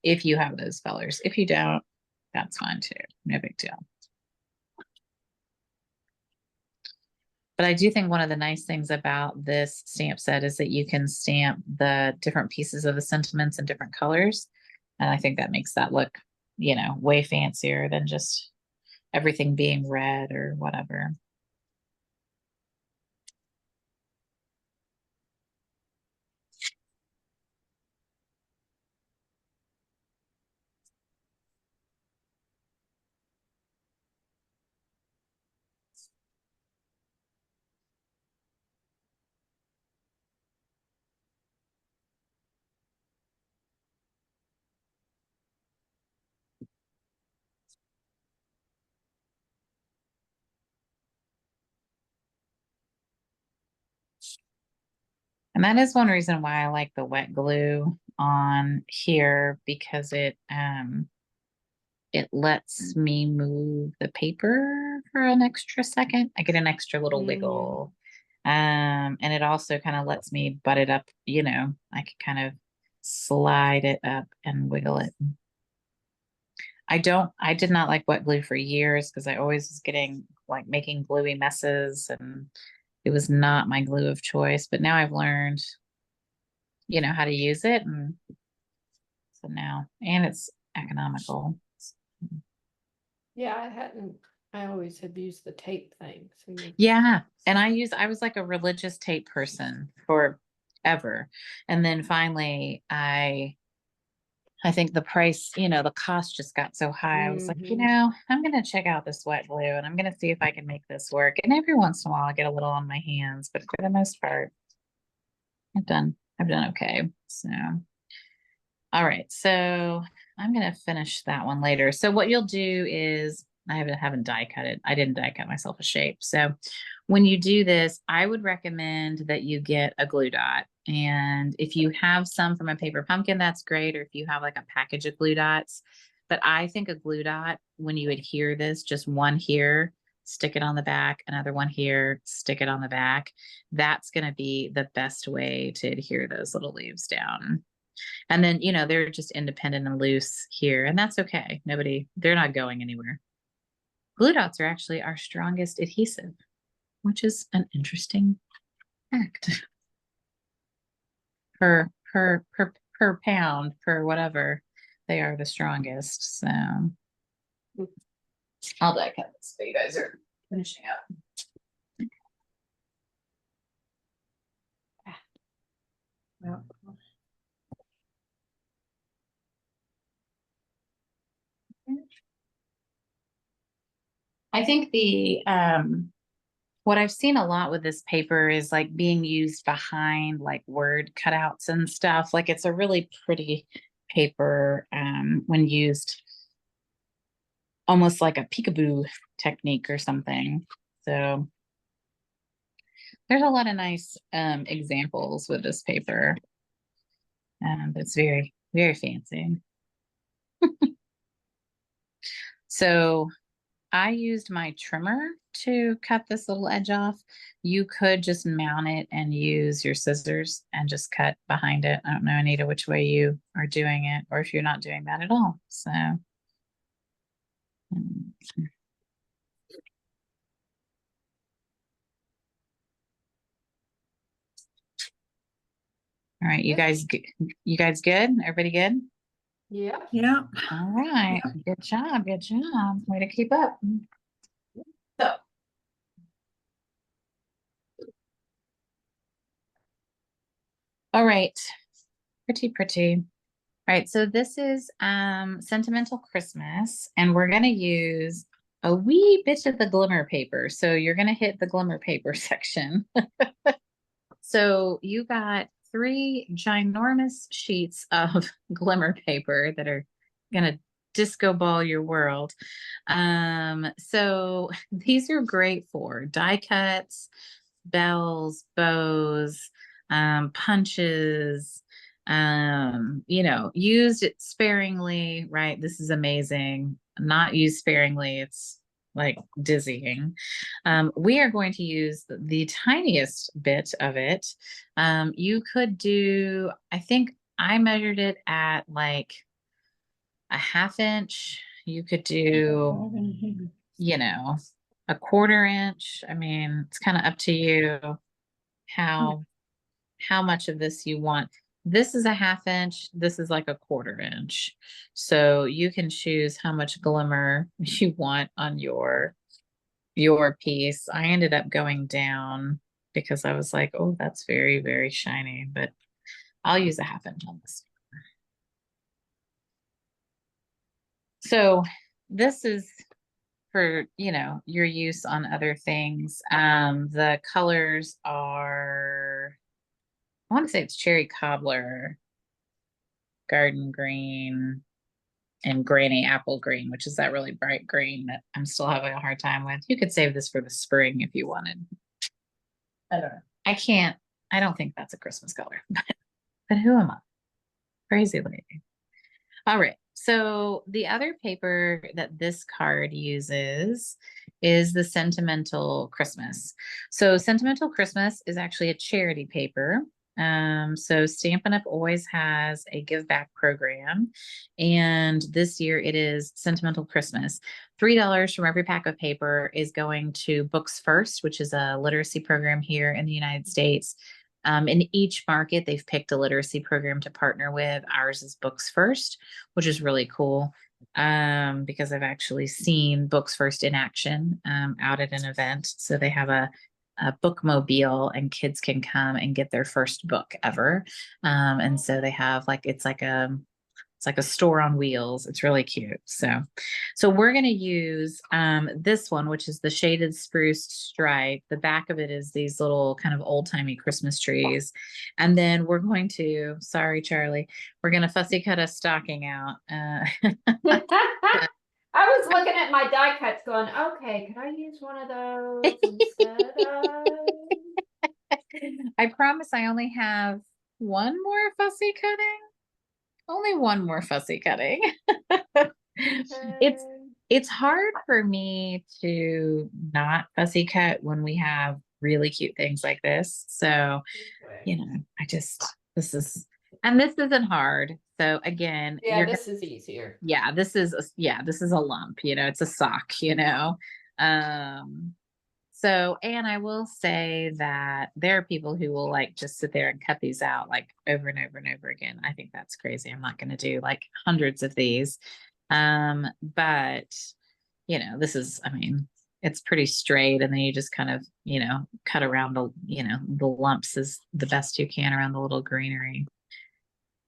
If you have those colors. If you don't, that's fine too. No big deal. But I do think one of the nice things about this stamp set is that you can stamp the different pieces of the sentiments in different colors. And I think that makes that look, way fancier than just everything being red or whatever. And that is one reason why I like the wet glue on here, because it lets me move the paper for an extra second. I get an extra little wiggle. And it also kind of lets me butt it up, I could kind of slide it up and wiggle it. I did not like wet glue for years because I always was getting like making gluey messes and it was not my glue of choice. But now I've learned, how to use it. And so now, and it's economical. Yeah, I always have used the tape thing. So Yeah. And I was like a religious tape person forever. And then finally I think the price, the cost just got so high. I was like, I'm going to check out this wet glue and I'm going to see if I can make this work. And every once in a while I get a little on my hands, but for the most part, I've done okay. So, all right. So I'm going to finish that one later. So what you'll do is I haven't die cut it. I didn't die cut myself a shape. So when you do this, I would recommend that you get a glue dot. And if you have some from a paper pumpkin, that's great. Or if you have like a package of glue dots, but I think a glue dot, when you adhere this, just one here, stick it on the back, another one here, stick it on the back. That's going to be the best way to adhere those little leaves down. And then, they're just independent and loose here, and that's okay. They're not going anywhere. Glue dots are actually our strongest adhesive, which is an interesting fact. Per pound, per whatever, they are the strongest. So I'll die cut this so you guys are finishing up. Well, I think what I've seen a lot with this paper is like being used behind like word cutouts and stuff. Like it's a really pretty paper when used almost like a peekaboo technique or something. So there's a lot of nice examples with this paper. It's very, very fancy. So I used my trimmer to cut this little edge off. You could just mount it and use your scissors and just cut behind it. I don't know, Anita, which way you are doing it, or if you're not doing that at all. So, all right, you guys good? Everybody good? Yeah. Yeah. All right, good job, good job. Way to keep up. So, all right, pretty. All right, so this is Sentimental Christmas, and we're gonna use a wee bit of the glimmer paper. So you're gonna hit the glimmer paper section. So you got 3 ginormous sheets of glimmer paper that are gonna disco ball your world. So these are great for die cuts, bells, bows, punches, you know, used it sparingly, right? This is amazing. Not used sparingly, it's like dizzying. We are going to use the tiniest bit of it. You could do, I think I measured it at like a 1/2 inch. You could do, you know, a 1/4 inch. I mean, it's kind of up to you how much of this you want. This is a 1/2 inch. This is like a 1/4 inch. So you can choose how much glimmer you want on your piece. I ended up going down because I was like, oh, that's very, very shiny, but I'll use a 1/2 inch on this. So this is for, you know, your use on other things. The colors are, I want to say it's cherry cobbler, garden green, and granny apple green, which is that really bright green that I'm still having a hard time with. You could save this for the spring if you wanted. I don't know. I don't think that's a Christmas color, but who am I? Crazy lady. All right. So the other paper that this card uses is the Sentimental Christmas. So Sentimental Christmas is actually a charity paper. So Stampin' Up! Always has a give back program. And this year it is Sentimental Christmas. $3 from every pack of paper is going to Books First, which is a literacy program here in the United States. In each market, they've picked a literacy program to partner with. Ours is Books First, which is really cool because I've actually seen Books First in action out at an event. So they have a bookmobile and kids can come and get their first book ever. And so they have like, it's like a store on wheels. It's really cute. So we're going to use this one, which is the Shaded Spruce Stripe. The back of it is these little kind of old timey Christmas trees. And then we're going to, sorry, Charlie, we're going to fussy cut a stocking out. I was looking at my die cuts going, okay, could I use one of those instead of? I promise I only have one more fussy cutting. Only one more fussy cutting. It's hard for me to not fussy cut when we have really cute things like this. So, you know, this isn't hard. So again, yeah, this is easier. Yeah, this is a lump, you know, it's a sock, you know. So, and I will say that there are people who will like just sit there and cut these out like over and over and over again. I think that's crazy. I'm not going to do like hundreds of these. But you know, this is, I mean, it's pretty straight, and then you just kind of, you know, cut around the, you know, the lumps is the best you can around the little greenery.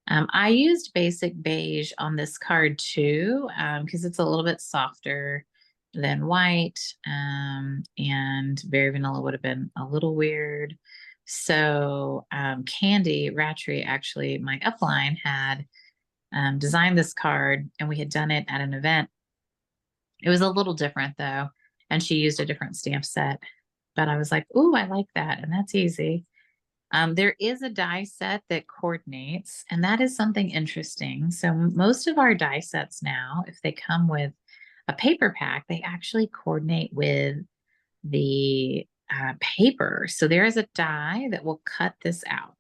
I used basic beige on this card too, because it's a little bit softer. than white. And Berry Vanilla would have been a little weird. So Candy Rattray, actually, my upline, had designed this card, and we had done it at an event. It was a little different though, and she used a different stamp set. But I was like, "Ooh, I like that," and that's easy. There is a die set that coordinates, and that is something interesting. So most of our die sets now, if they come with a paper pack, they actually coordinate with the paper. So there is a die that will cut this out.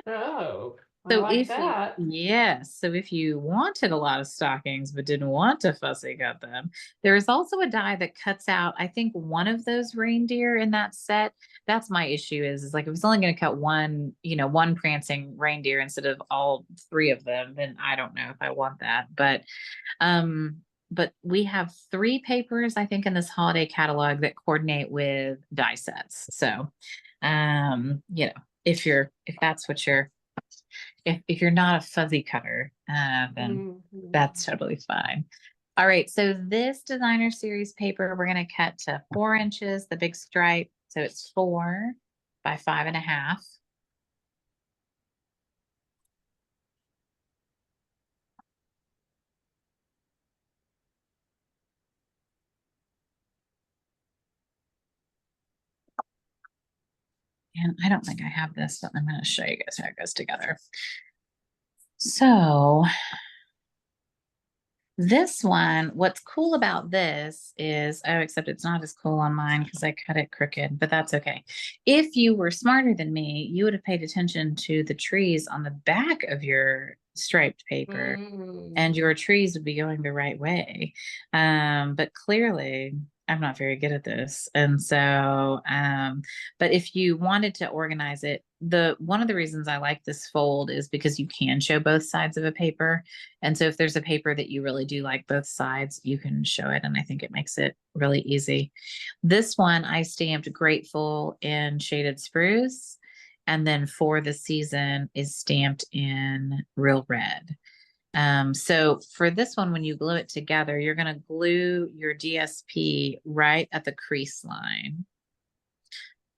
Oh, I So like if you, that. yes, so if you wanted a lot of stockings but didn't want to fussy cut them, there is also a die that cuts out, I think, one of those reindeer in that set. That's my issue is like if it's only going to cut one, one prancing reindeer instead of all three of them, then I don't know if I want that. But we have 3 papers, I think, in this holiday catalog that coordinate with die sets. So, if that's what you're if you're not a fuzzy cutter, then Mhm. that's totally fine. All right, so this designer series paper, we're going to cut to 4 inches, the big stripe. So it's 4 by 5.5. And I don't think I have this, but I'm going to show you guys how it goes together. So this one, what's cool about this is, oh, except it's not as cool on mine because I cut it crooked, but that's okay. If you were smarter than me, you would have paid attention to the trees on the back of your striped paper, and your trees would be going the right way. But clearly, I'm not very good at this. And so, but if you wanted to organize it, one of the reasons I like this fold is because you can show both sides of a paper. And so if there's a paper that you really do like both sides, you can show it. And I think it makes it really easy. This one I stamped Grateful in shaded spruce. And then For the Season is stamped in Real Red. So for this one, when you glue it together, you're going to glue your DSP right at the crease line.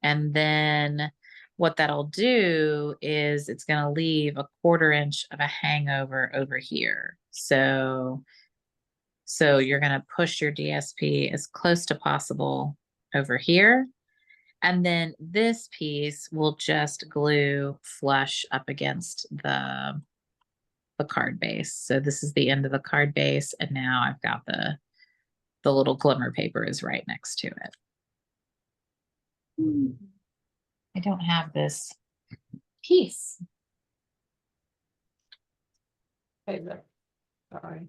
And then what that'll do is it's going to leave a 1/4 inch of a hangover over here. So you're going to push your DSP as close to possible over here. And then this piece will just glue flush up against the card base. So this is the end of the card base. And now I've got the little glimmer paper is right next to it. I don't have this piece. Okay, sorry.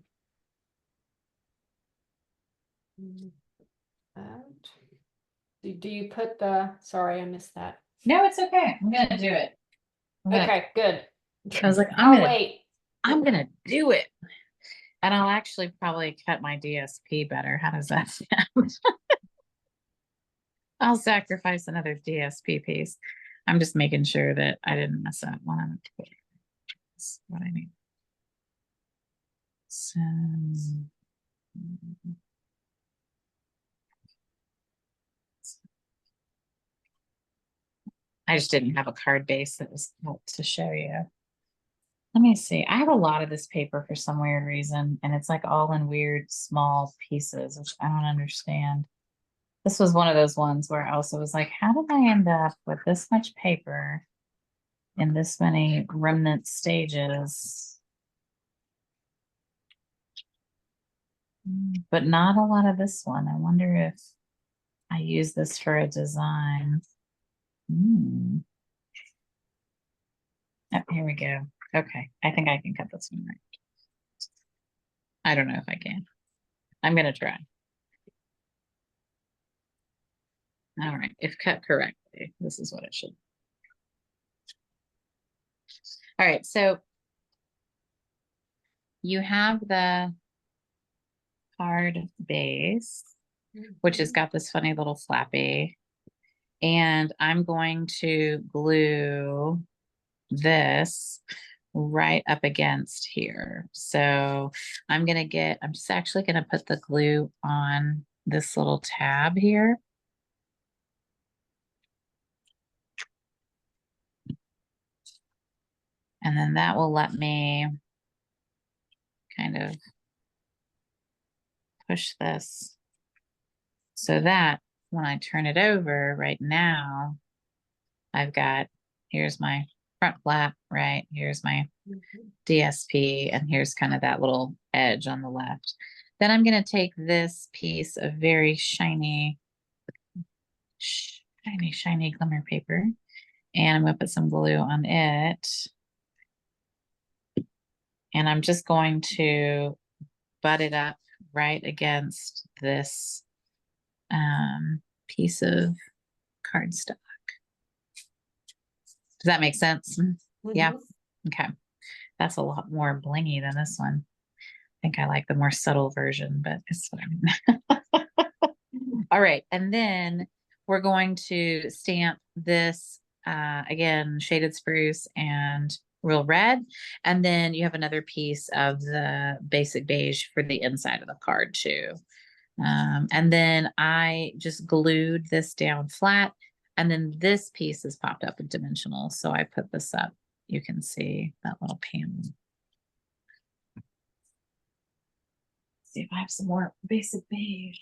Do you put sorry, I missed that. No, it's okay. I'm gonna do it. Okay, good. I was like, Wait. I'm gonna do it. And I'll actually probably cut my DSP better. How does that sound? I'll sacrifice another DSP piece. I'm just making sure that I didn't mess up one. That's what I need. So I just didn't have a card base that was helped to show you. Let me see. I have a lot of this paper for some weird reason, and it's like all in weird small pieces, which I don't understand. This was one of those ones where I also was like, how did I end up with this much paper in this many remnant stages? But not a lot of this one. I wonder if I use this for a design. Oh, here we go. Okay, I think I can cut this one right. I don't know if I can. I'm gonna try. All right, if cut correctly, this is what it should. All right, so you have the card base, which has got this funny little flappy, and I'm going to glue this right up against here. So I'm just actually gonna put the glue on this little tab here. And then that will let me kind of push this so that when I turn it over right now, here's my front flap, right? Here's my DSP, and here's kind of that little edge on the left. Then I'm going to take this piece of very shiny glimmer paper, and I'm going to put some glue on it. And I'm just going to butt it up right against this piece of cardstock. Does that make sense? Yeah. Okay. That's a lot more blingy than this one. I think I like the more subtle version, but it's what I mean. All right. And then we're going to stamp this again, shaded spruce and real red. And then you have another piece of the basic beige for the inside of the card too. And then I just glued this down flat, and then this piece is popped up in dimensional. So I put this up. You can see that little panel. See if I have some more basic beige.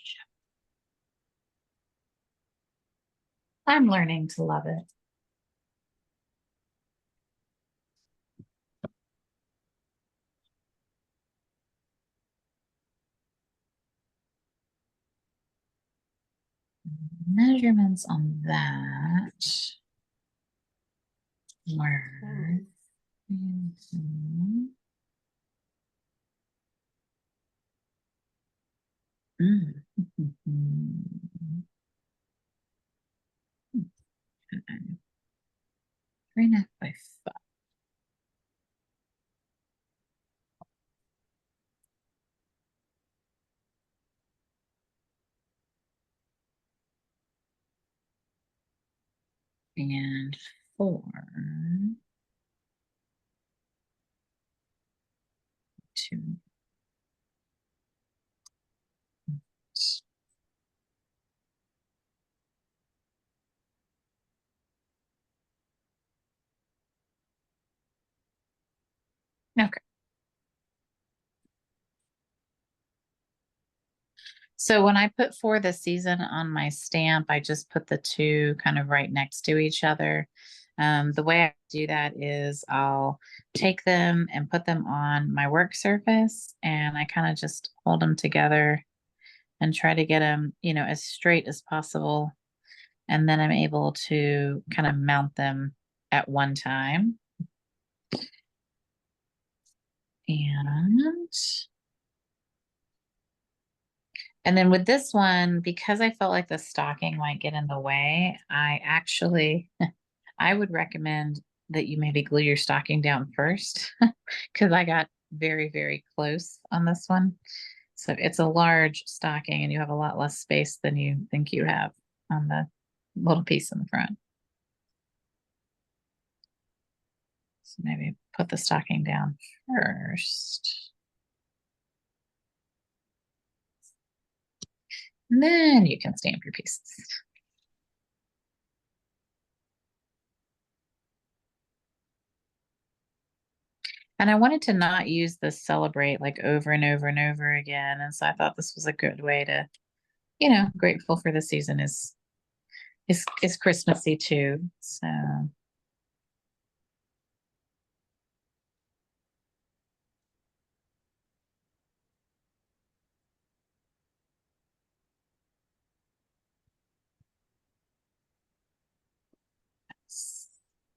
I'm learning to love it. Measurements on that were Three and a half by 5. And 4. 2. Okay. So when I put for the season on my stamp, I just put the two kind of right next to each other. The way I do that is I'll take them and put them on my work surface, and I kind of just hold them together and try to get them, as straight as possible. And then I'm able to kind of mount them at one time. And then with this one, because I felt like the stocking might get in the way, I would recommend that you maybe glue your stocking down first, because I got very, very close on this one. So it's a large stocking and you have a lot less space than you think you have on the little piece in the front. So maybe put the stocking down first. And then you can stamp your pieces. And I wanted to not use the celebrate like over and over and over again. And so I thought this was a good way to, grateful for the season is Christmassy too. So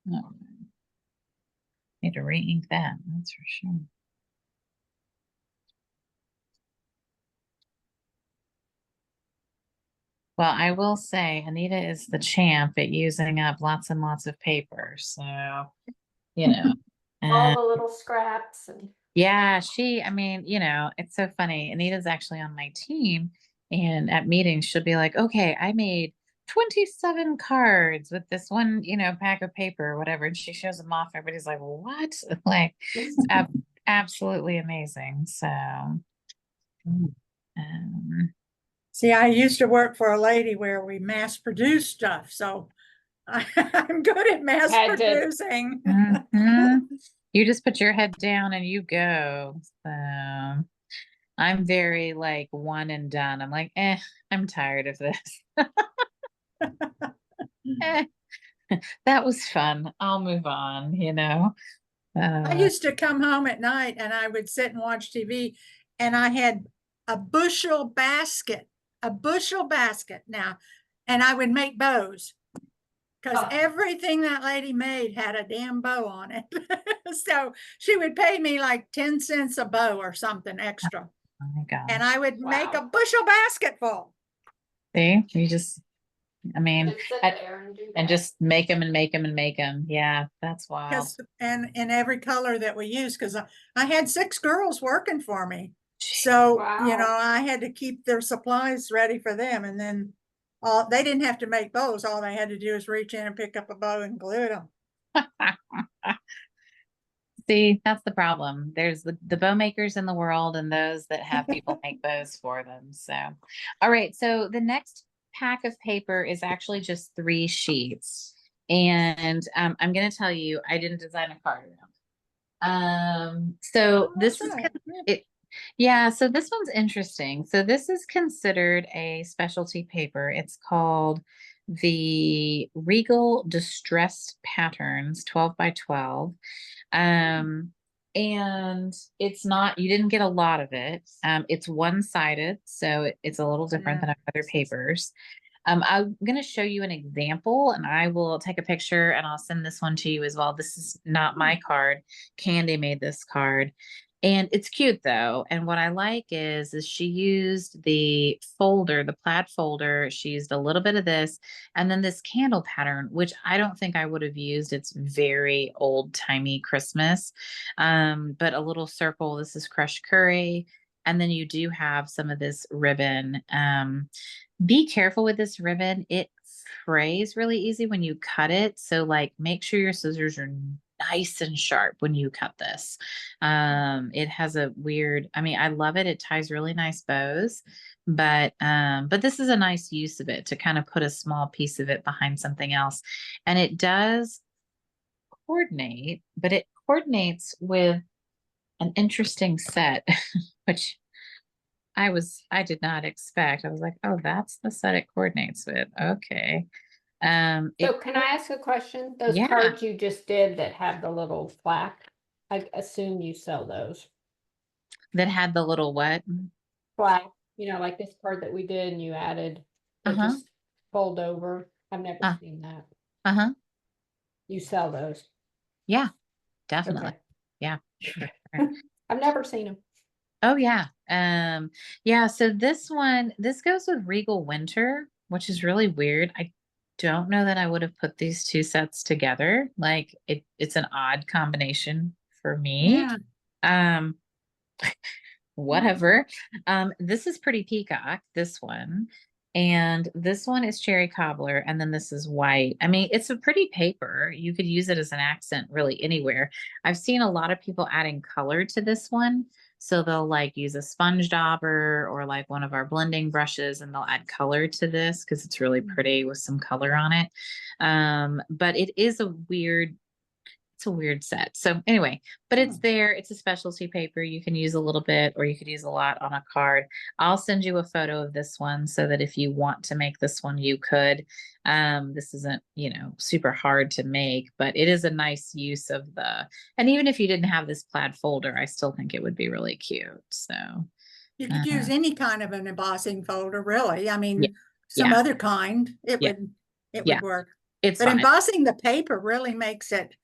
no, need to re-ink that, that's for sure. Well, I will say Anita is the champ at using up lots and lots of paper. So, All the little scraps and yeah, it's so funny. Anita's actually on my team, and at meetings, she'll be like, okay, I made 27 cards with this one, pack of paper or whatever. And she shows them off. Everybody's like, what? Like, it's absolutely amazing. So, um, See, I used to work for a lady where we mass produce stuff, so I'm good at mass Had to- producing. mhm. You just put your head down and you go. So I'm very like one and done. I'm like, I'm tired of this. Eh, that was fun. I'll move on, I used to come home at night and I would sit and watch TV, and I had a bushel basket now, and I would make bows. Because Oh. everything that lady made had a damn bow on it. So she would pay me like 10 cents a bow or something extra. Oh my And gosh. I would make a Wow. bushel basket full. See, you just, I mean, Just sit I- there and do and that. just make them and make them and make them. Yeah, that's wild. Because and in every color that we use, because I had 6 girls working for me. So, Wow. I had to keep their supplies ready for them. And then they didn't have to make bows. All they had to do is reach in and pick up a bow and glue them. See, that's the problem. There's the bow makers in the world and those that have people make bows for them. So, all right. So the next pack of paper is actually just 3 sheets. And I'm going to tell you, I didn't design a card around. So this is it. Yeah, so this one's interesting. So this is considered a specialty paper. It's called the Regal Distressed Patterns 12 by 12. And it's not, you didn't get a lot of it. It's one-sided, so it's a little different than other papers. I'm going to show you an example, and I will take a picture and I'll send this one to you as well. This is not my card. Candy made this card. And it's cute though. And what I like is she used the folder, the plaid folder. She used a little bit of this and then this candle pattern, which I don't think I would have used. It's very old timey Christmas. But a little circle. This is crushed curry. And then you do have some of this ribbon. Be careful with this ribbon. It frays really easy when you cut it. So like make sure your scissors are nice and sharp when you cut this. It has a weird, I mean, I love it. It ties really nice bows, but this is a nice use of it to kind of put a small piece of it behind something else. And it does coordinate, but it coordinates with an interesting set, which I did not expect. I was like, oh, that's the set it coordinates with. Okay. So can I ask a question? Those Yeah. cards you just did that have the little plaque, I assume you sell those. That had the little what? Plaque, like this card that we did and you added, they Uh-huh. just fold over. I've never seen that. Uh-huh. You sell those. Yeah, definitely. Okay. Yeah. I've never seen them. Oh yeah. Yeah, so this goes with Regal Winter, which is really weird. I don't know that I would have put these 2 sets together. Like it's an odd combination for me. Yeah. Whatever. This is Pretty Peacock, this one. And this one is Cherry Cobbler, and then this is white. I mean, it's a pretty paper. You could use it as an accent really anywhere. I've seen a lot of people adding color to this one. So they'll like use a sponge dauber or like one of our blending brushes and they'll add color to this because it's really pretty with some color on it. But it is it's a weird set. So anyway, but it's there. It's a specialty paper. You can use a little bit or you could use a lot on a card. I'll send you a photo of this one so that if you want to make this one, you could. This isn't, super hard to make, but it is a nice use of and even if you didn't have this plaid folder, I still think it would be really cute. So You could use any kind of an embossing folder, really. I mean, Yeah. some Yeah. other kind, it Yeah. would work. it's But fine. embossing the paper really makes it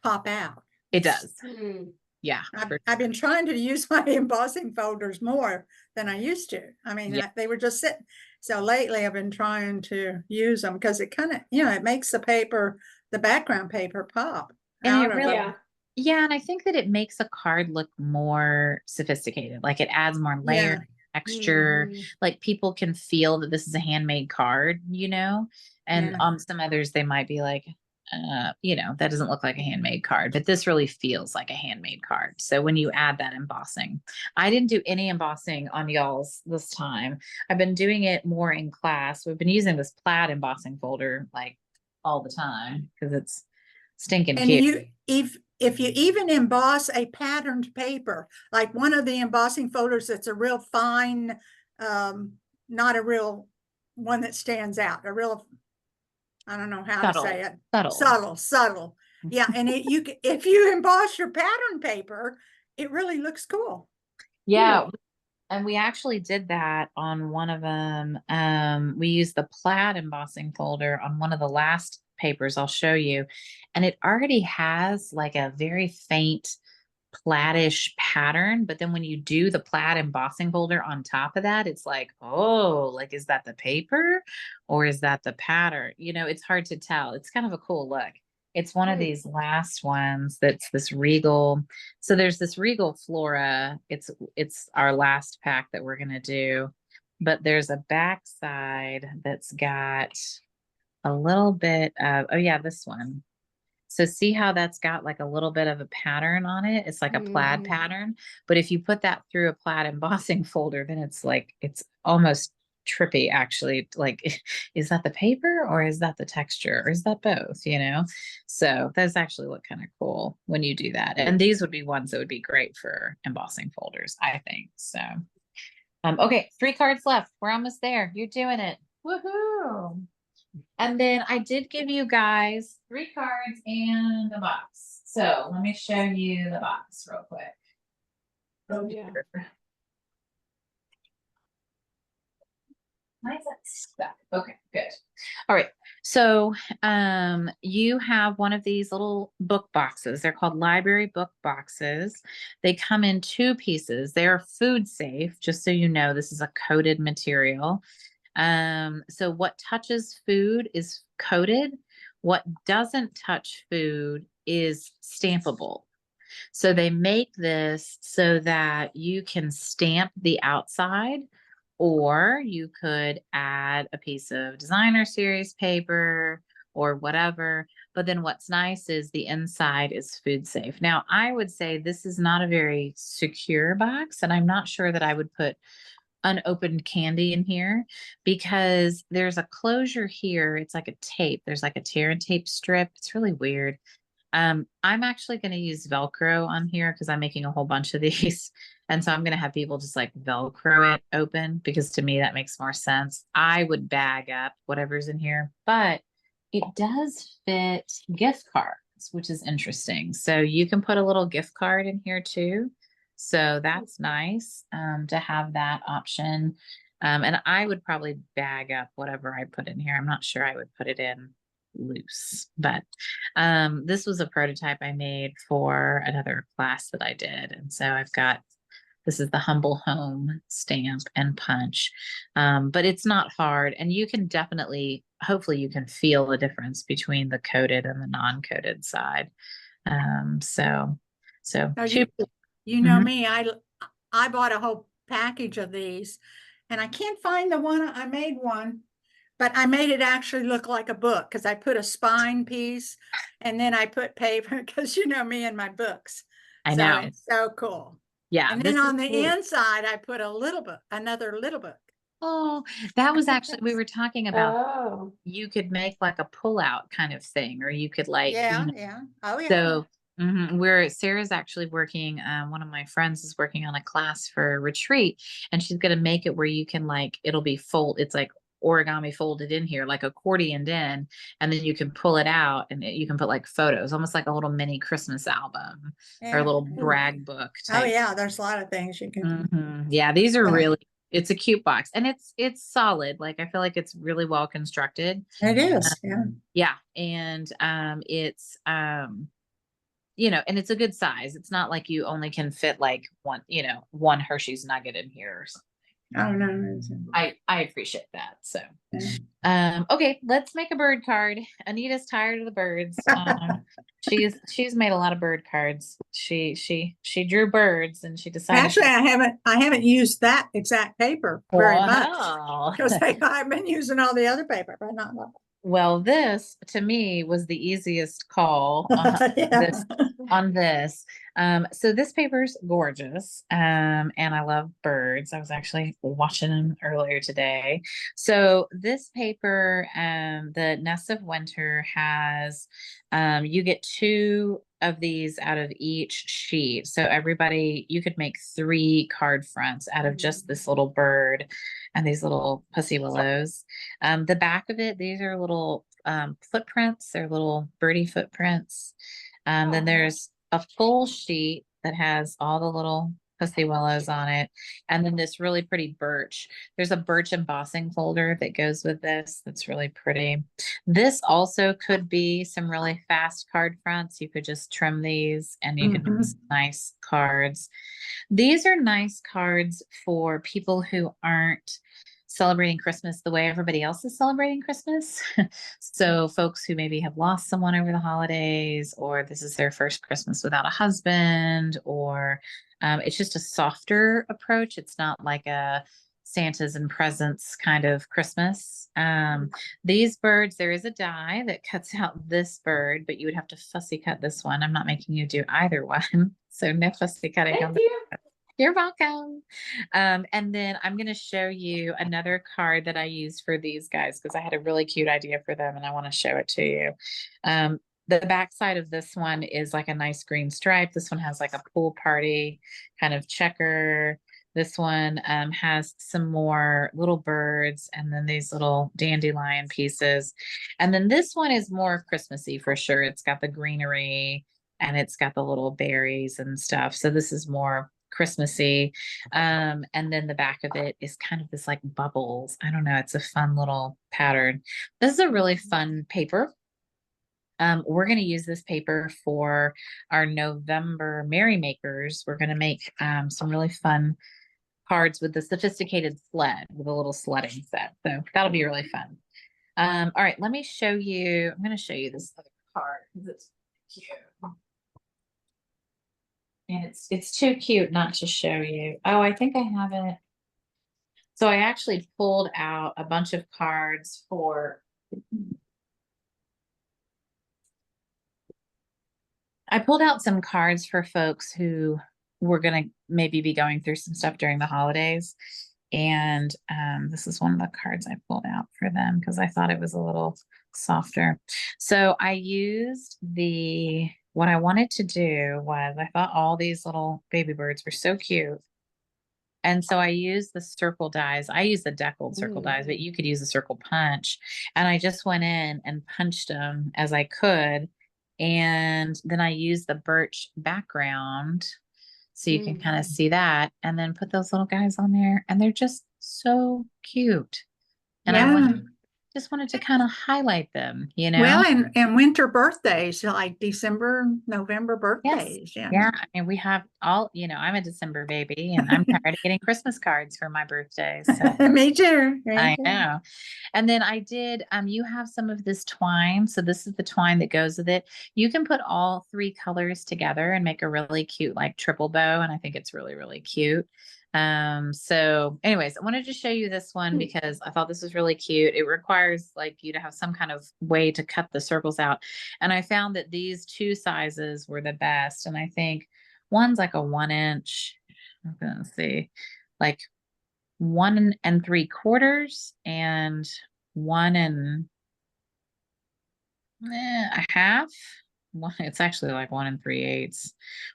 pop out. It does. Hmm. Yeah. I've been trying to use my embossing folders more than I used to. I mean, Yeah. they were just sitting. So lately I've been trying to use them because it kind of, it makes the background paper pop. And out it of really- it. Yeah. Yeah, and I think that it makes a card look more sophisticated. Like it adds more layer, texture. Mm. Like people can feel that this is a handmade card, And Yeah. on some others, they might be like, that doesn't look like a handmade card, but this really feels like a handmade card. So when you add that embossing, I didn't do any embossing on y'all's this time. I've been doing it more in class. We've been using this plaid embossing folder like all the time because it's stinking And cute. if you even emboss a patterned paper, like one of the embossing folders that's a real fine, not a real one that stands out, a real, I don't know how to say it. Subtle. Yeah, and if you emboss your pattern paper, it really looks cool. Yeah. And we actually did that on one of them. We used the plaid embossing folder on one of the last papers I'll show you. And it already has like a very faint plaid-ish pattern. But then when you do the plaid embossing folder on top of that, it's like, oh, like, is that the paper or is that the pattern? It's hard to tell. It's kind of a cool look. It's one of these last ones that's this Regal. So there's this Regal Flora. It's our last pack that we're gonna do, but there's a backside that's got a little bit of, oh yeah, this one. So see how that's got like a little bit of a pattern on it? It's like a plaid pattern. But if you put that through a plaid embossing folder, then it's almost trippy actually. Like, is that the paper or is that the texture or is that both, So those actually look kind of cool when you do that. And these would be ones that would be great for embossing folders, I think. So, okay, 3 cards left. We're almost there. You're doing it. Woohoo. And then I did give you guys 3 cards and a box. So let me show you the box real quick. Oh, yeah. Why is that stuck? Okay, good. All right. So you have one of these little book boxes. They're called library book boxes. They come in 2 pieces. They're food safe, just so you know, this is a coated material. So what touches food is coated. What doesn't touch food is stampable. So they make this so that you can stamp the outside, or you could add a piece of designer series paper or whatever. But then what's nice is the inside is food safe. Now, I would say this is not a very secure box, and I'm not sure that I would put unopened candy in here because there's a closure here. It's like a tape. There's like a tear and tape strip. It's really weird. I'm actually going to use Velcro on here because I'm making a whole bunch of these. And so I'm going to have people just like Velcro it open because to me that makes more sense. I would bag up whatever's in here, but it does fit gift cards, which is interesting. So you can put a little gift card in here too. So that's nice to have that option. And I would probably bag up whatever I put in here. I'm not sure I would put it in loose, but this was a prototype I made for another class that I did. And so this is the Humble Home stamp and punch. But it's not hard. And you can definitely, hopefully you can feel the difference between the coated and the non-coated side. So Now, two you know Mhm. me, I bought a whole package of these, and I can't find the one. I made one, but I made it actually look like a book because I put a spine piece and then I put paper because you know me and my books. I So know. it's so cool. Yeah. And this then is on the cool. inside, I put a little book, another little book. Oh, that was actually, we were talking about Oh, you could make like a pull-out kind of thing, or you could like, Yeah, yeah. Oh, yeah. so where Sarah's actually working, one of my friends is working on a class for a retreat, and she's going to make it where you can like, it'll be it's like origami folded in here, like accordioned in, and then you can pull it out and you can put like photos, almost like a little mini Christmas album or a Yeah. little brag book Oh, type. yeah. There's a lot of things you can. Yeah, these are Yeah. really, it's a cute box and it's solid. Like I feel like it's really well constructed. It is. Yeah. Yeah. And it's and it's a good size. It's not like you only can fit like one Hershey's nugget in here or something. Oh, no. I appreciate that. So Yeah. okay, let's make a bird card. Anita's tired of the birds. She's made a lot of bird cards. She drew birds and she decided Actually, I haven't used that exact paper very much Wow. because I've been using all the other paper, but not. Well, this to me was the easiest call this on this. So this paper's gorgeous. And I love birds. I was actually watching them earlier today. So this paper, the Nest of Winter has, you get two of these out of each sheet. So everybody, you could make 3 card fronts out of just this little bird and these little pussy willows. The back of it, these are little footprints. They're little birdie footprints. Then Oh. there's a full sheet that has all the little pussy willows on it. And then this really pretty birch. There's a birch embossing folder that goes with this. That's really pretty. This also could be some really fast card fronts. You could just trim these and you could make some nice cards. These are nice cards for people who aren't celebrating Christmas the way everybody else is celebrating Christmas. So folks who maybe have lost someone over the holidays, or this is their first Christmas without a husband, or it's just a softer approach. It's not like a Santa's and presents kind of Christmas. These birds, there is a die that cuts out this bird, but you would have to fussy cut this one. I'm not making you do either one. So no fussy cutting on Thank the you. You're welcome. And then I'm going to show you another card that I used for these guys because I had a really cute idea for them and I want to show it to you. The back side of this one is like a nice green stripe. This one has like a pool party kind of checker. This one has some more little birds and then these little dandelion pieces. And then this one is more Christmassy for sure. It's got the greenery and it's got the little berries and stuff. So this is more Christmassy. And then the back of it is kind of this like bubbles. I don't know. It's a fun little pattern. This is a really fun paper. We're going to use this paper for our November Merry Makers. We're going to make some really fun cards with the sophisticated sled with a little sledding set. So that'll be really fun. All right, let me show you. I'm going to show you this other card because it's cute. And it's too cute not to show you. Oh, I think I have it. So I actually pulled out a bunch of cards for. I pulled out some cards for folks who were going to maybe be going through some stuff during the holidays. And this is one of the cards I pulled out for them because I thought it was a little softer. So I used what I wanted to do was I thought all these little baby birds were so cute. And so I used the circle dies. I use the deckled circle dies, but you could use a circle punch. And I just went in and punched them as I could. And then I used the birch background so you can kind of see that and then put those little guys on there and they're just so cute. And I just wanted to kind of highlight them, you know? Well, and winter birthdays, like December, November birthdays. Yeah. Yeah. And we have all, I'm a December baby and I'm tired of getting Christmas cards for my birthday. So Me too. I know. And then I did, you have some of this twine. So this is the twine that goes with it. You can put all 3 colors together and make a really cute, like triple bow. And I think it's really, really cute. So anyways, I wanted to show you this one because I thought this was really cute. It requires like you to have some kind of way to cut the circles out. And I found that these 2 sizes were the best. And I think one's like a 1-inch, I'm gonna see, like 1 3/4 and 1 1.5. It's actually like 1 3/8.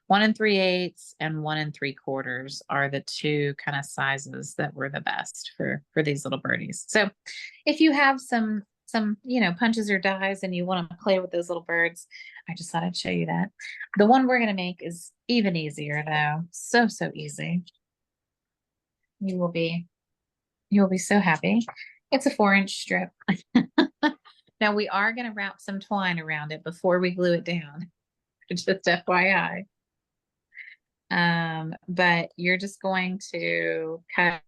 1 3/8 and 1 3/4 are the 2 kind of sizes that were the best for these little birdies. So if you have some punches or dies and you want to play with those little birds, I just thought I'd show you that. The one we're going to make is even easier though. So easy. You'll be so happy. It's a 4-inch strip. Now we are going to wrap some twine around it before we glue it down. Just FYI. But you're just going to cut.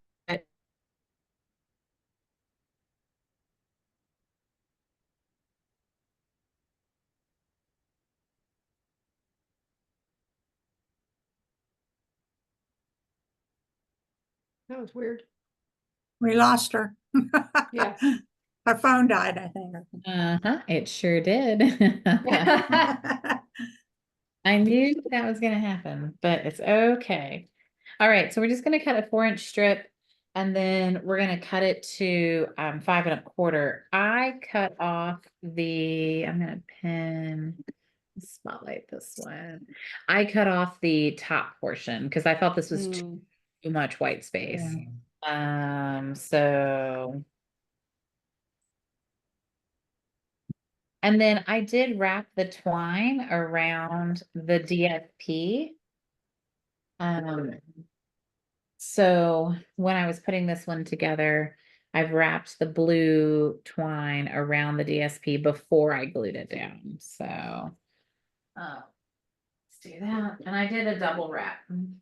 That was weird. We lost her. Yeah. Our phone died, I think. Uh-huh, it sure did. I knew that was gonna happen, but it's okay. All right, so we're just gonna cut a 4-inch strip and then we're gonna cut it to 5 1/4. I cut off I'm gonna pin spotlight this one. I cut off the top portion because I thought this was too much white space. So and then I did wrap the twine around the DSP. So when I was putting this one together, I've wrapped the blue twine around the DSP before I glued it down. So let's do that. And I did a double wrap. And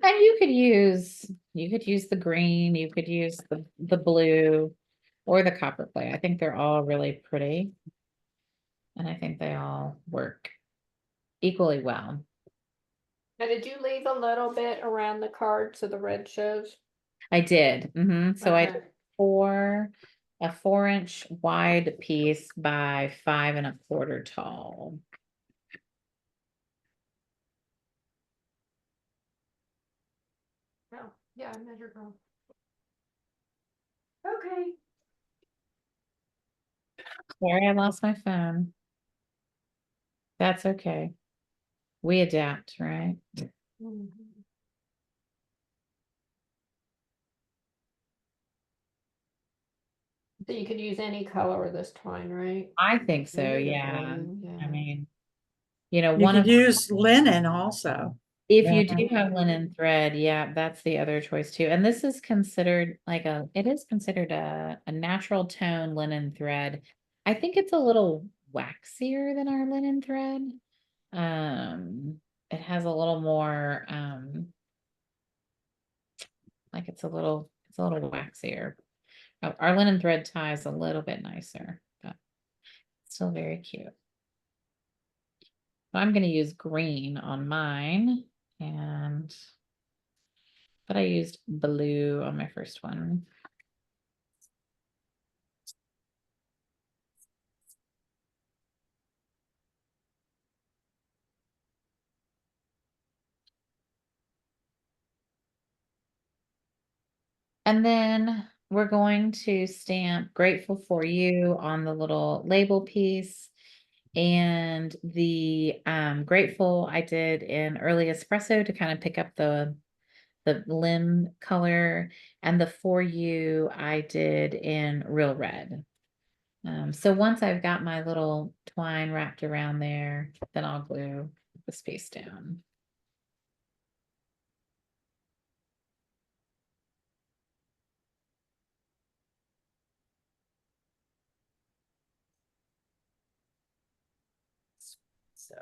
you could use the green, you could use the blue or the copper clay. I think they're all really pretty. And I think they all work equally well. Now, did you leave a little bit around the card so the red shows? I did. So I Okay. did a 4-inch wide piece by 5 1/4 tall. Oh, yeah, I measured wrong. Okay. Sorry, I lost my phone. That's okay. We adapt, right? Mhm. So you could use any color of this twine, right? I think so, Blue to yeah. blue, I yeah. mean, You one could of use linen also. if Yeah. you do have linen thread, yeah, that's the other choice too. And this is considered it is considered a natural tone linen thread. I think it's a little waxier than our linen thread. It has a little more, like it's a little waxier. Our linen thread tie is a little bit nicer, but still very cute. I'm going to use green on mine but I used blue on my first one. And then we're going to stamp "Grateful for You" on the little label piece. And the grateful I did in early espresso to kind of pick up the limb color, and the "for you" I did in real red. So once I've got my little twine wrapped around there, then I'll glue this piece down. So.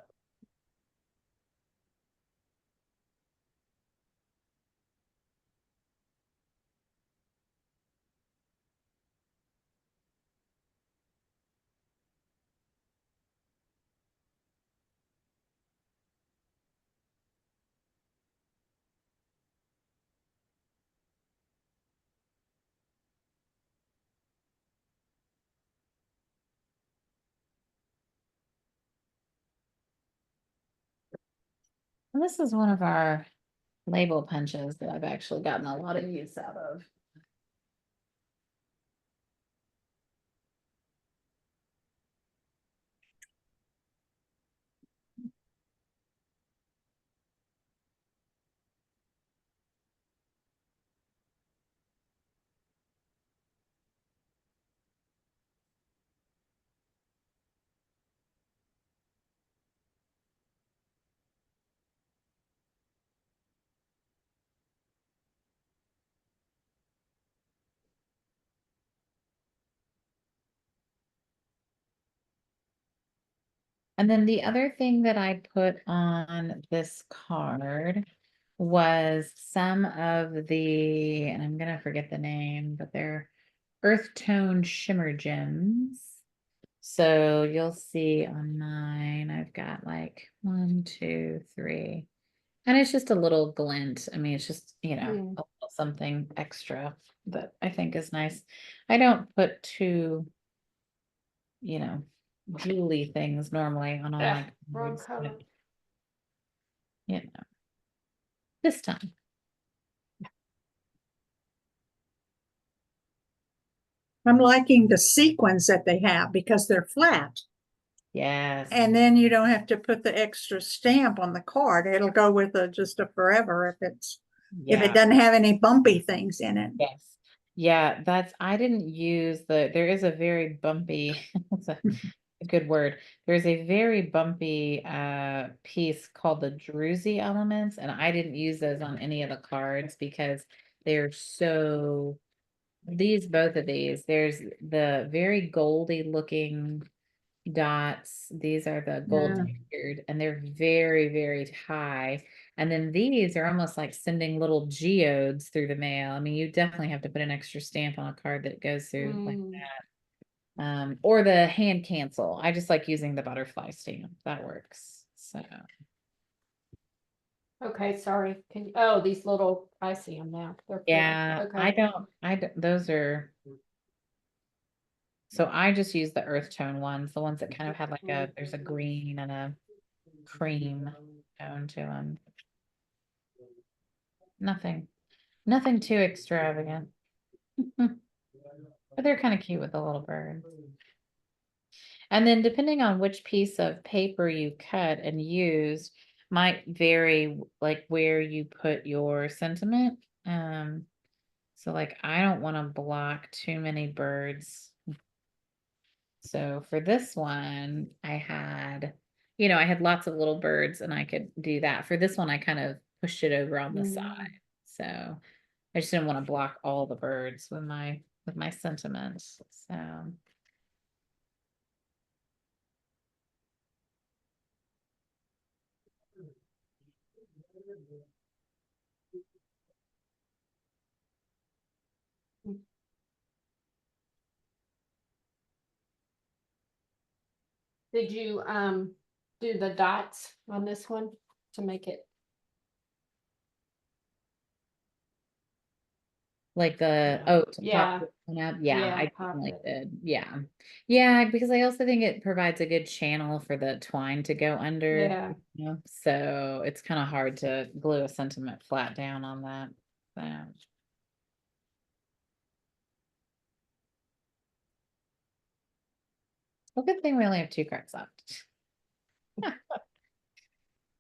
And this is one of our label punches that I've actually gotten a lot of use out of. And then the other thing that I put on this card was some of and I'm gonna forget the name, but they're earth tone shimmer gems. So you'll see on mine, I've got like 1, 2, 3, and it's just a little glint. I mean, it's just, a little something extra that I think is nice. I don't put too, you know, jewelry things normally on all Ugh, my wrong cards, color. but, you know, this time. I'm liking the sequins that they have because they're flat. Yes. And then you don't have to put the extra stamp on the card. It'll go with just a forever if if it Yeah. doesn't have any bumpy things in it. Yes. Yeah, I didn't use there is a very bumpy, it's a good word. There's a very bumpy piece called the Druzy elements, and I didn't use those on any of the cards because they're so both of these, there's the very goldy looking dots. These are the gold Yeah. textured, and they're very, very high. And then these are almost like sending little geodes through the mail. I mean, you definitely have to put an extra stamp on a card that goes through like Mm. that. Or the hand cancel. I just like using the butterfly stamp. That works. So Okay, sorry. Oh, these little, I see them now. They're pretty. yeah, Okay. those are, so I just use the earth tone ones, the ones that kind of have like there's a green and a cream tone to them. Nothing too extravagant. But they're kind of cute with the little birds. And then depending on which piece of paper you cut and use might vary like where you put your sentiment. So like I don't want to block too many birds. So for this one, I had lots of little birds and I could do that. For this one, I kind of pushed it over on the Mm. side. So I just didn't want to block all the birds with my sentiments. So Did you do the dots on this one to make it? like the to Yeah. pop this one up. Yeah, Yeah, I pop definitely it. did. Yeah. Yeah, because I also think it provides a good channel for the twine to go under, Yeah. so it's kind of hard to glue a sentiment flat down on that. So. Well, good thing we only have 2 cards left.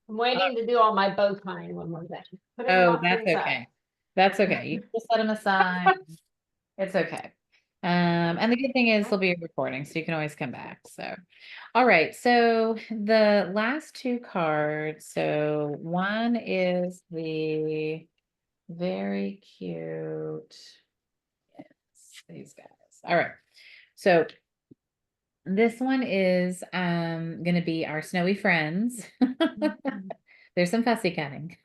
I'm waiting to do all my bow tying when we're done. Putting them Oh, off to that's the side. okay. That's okay. You can just set them aside. It's okay. And the good thing is there'll be a recording, so you can always come back. So, all right. So the last 2 cards. So one is the very cute. Yes, these guys. All right. So this one is gonna be our snowy friends. There's some fussy cutting.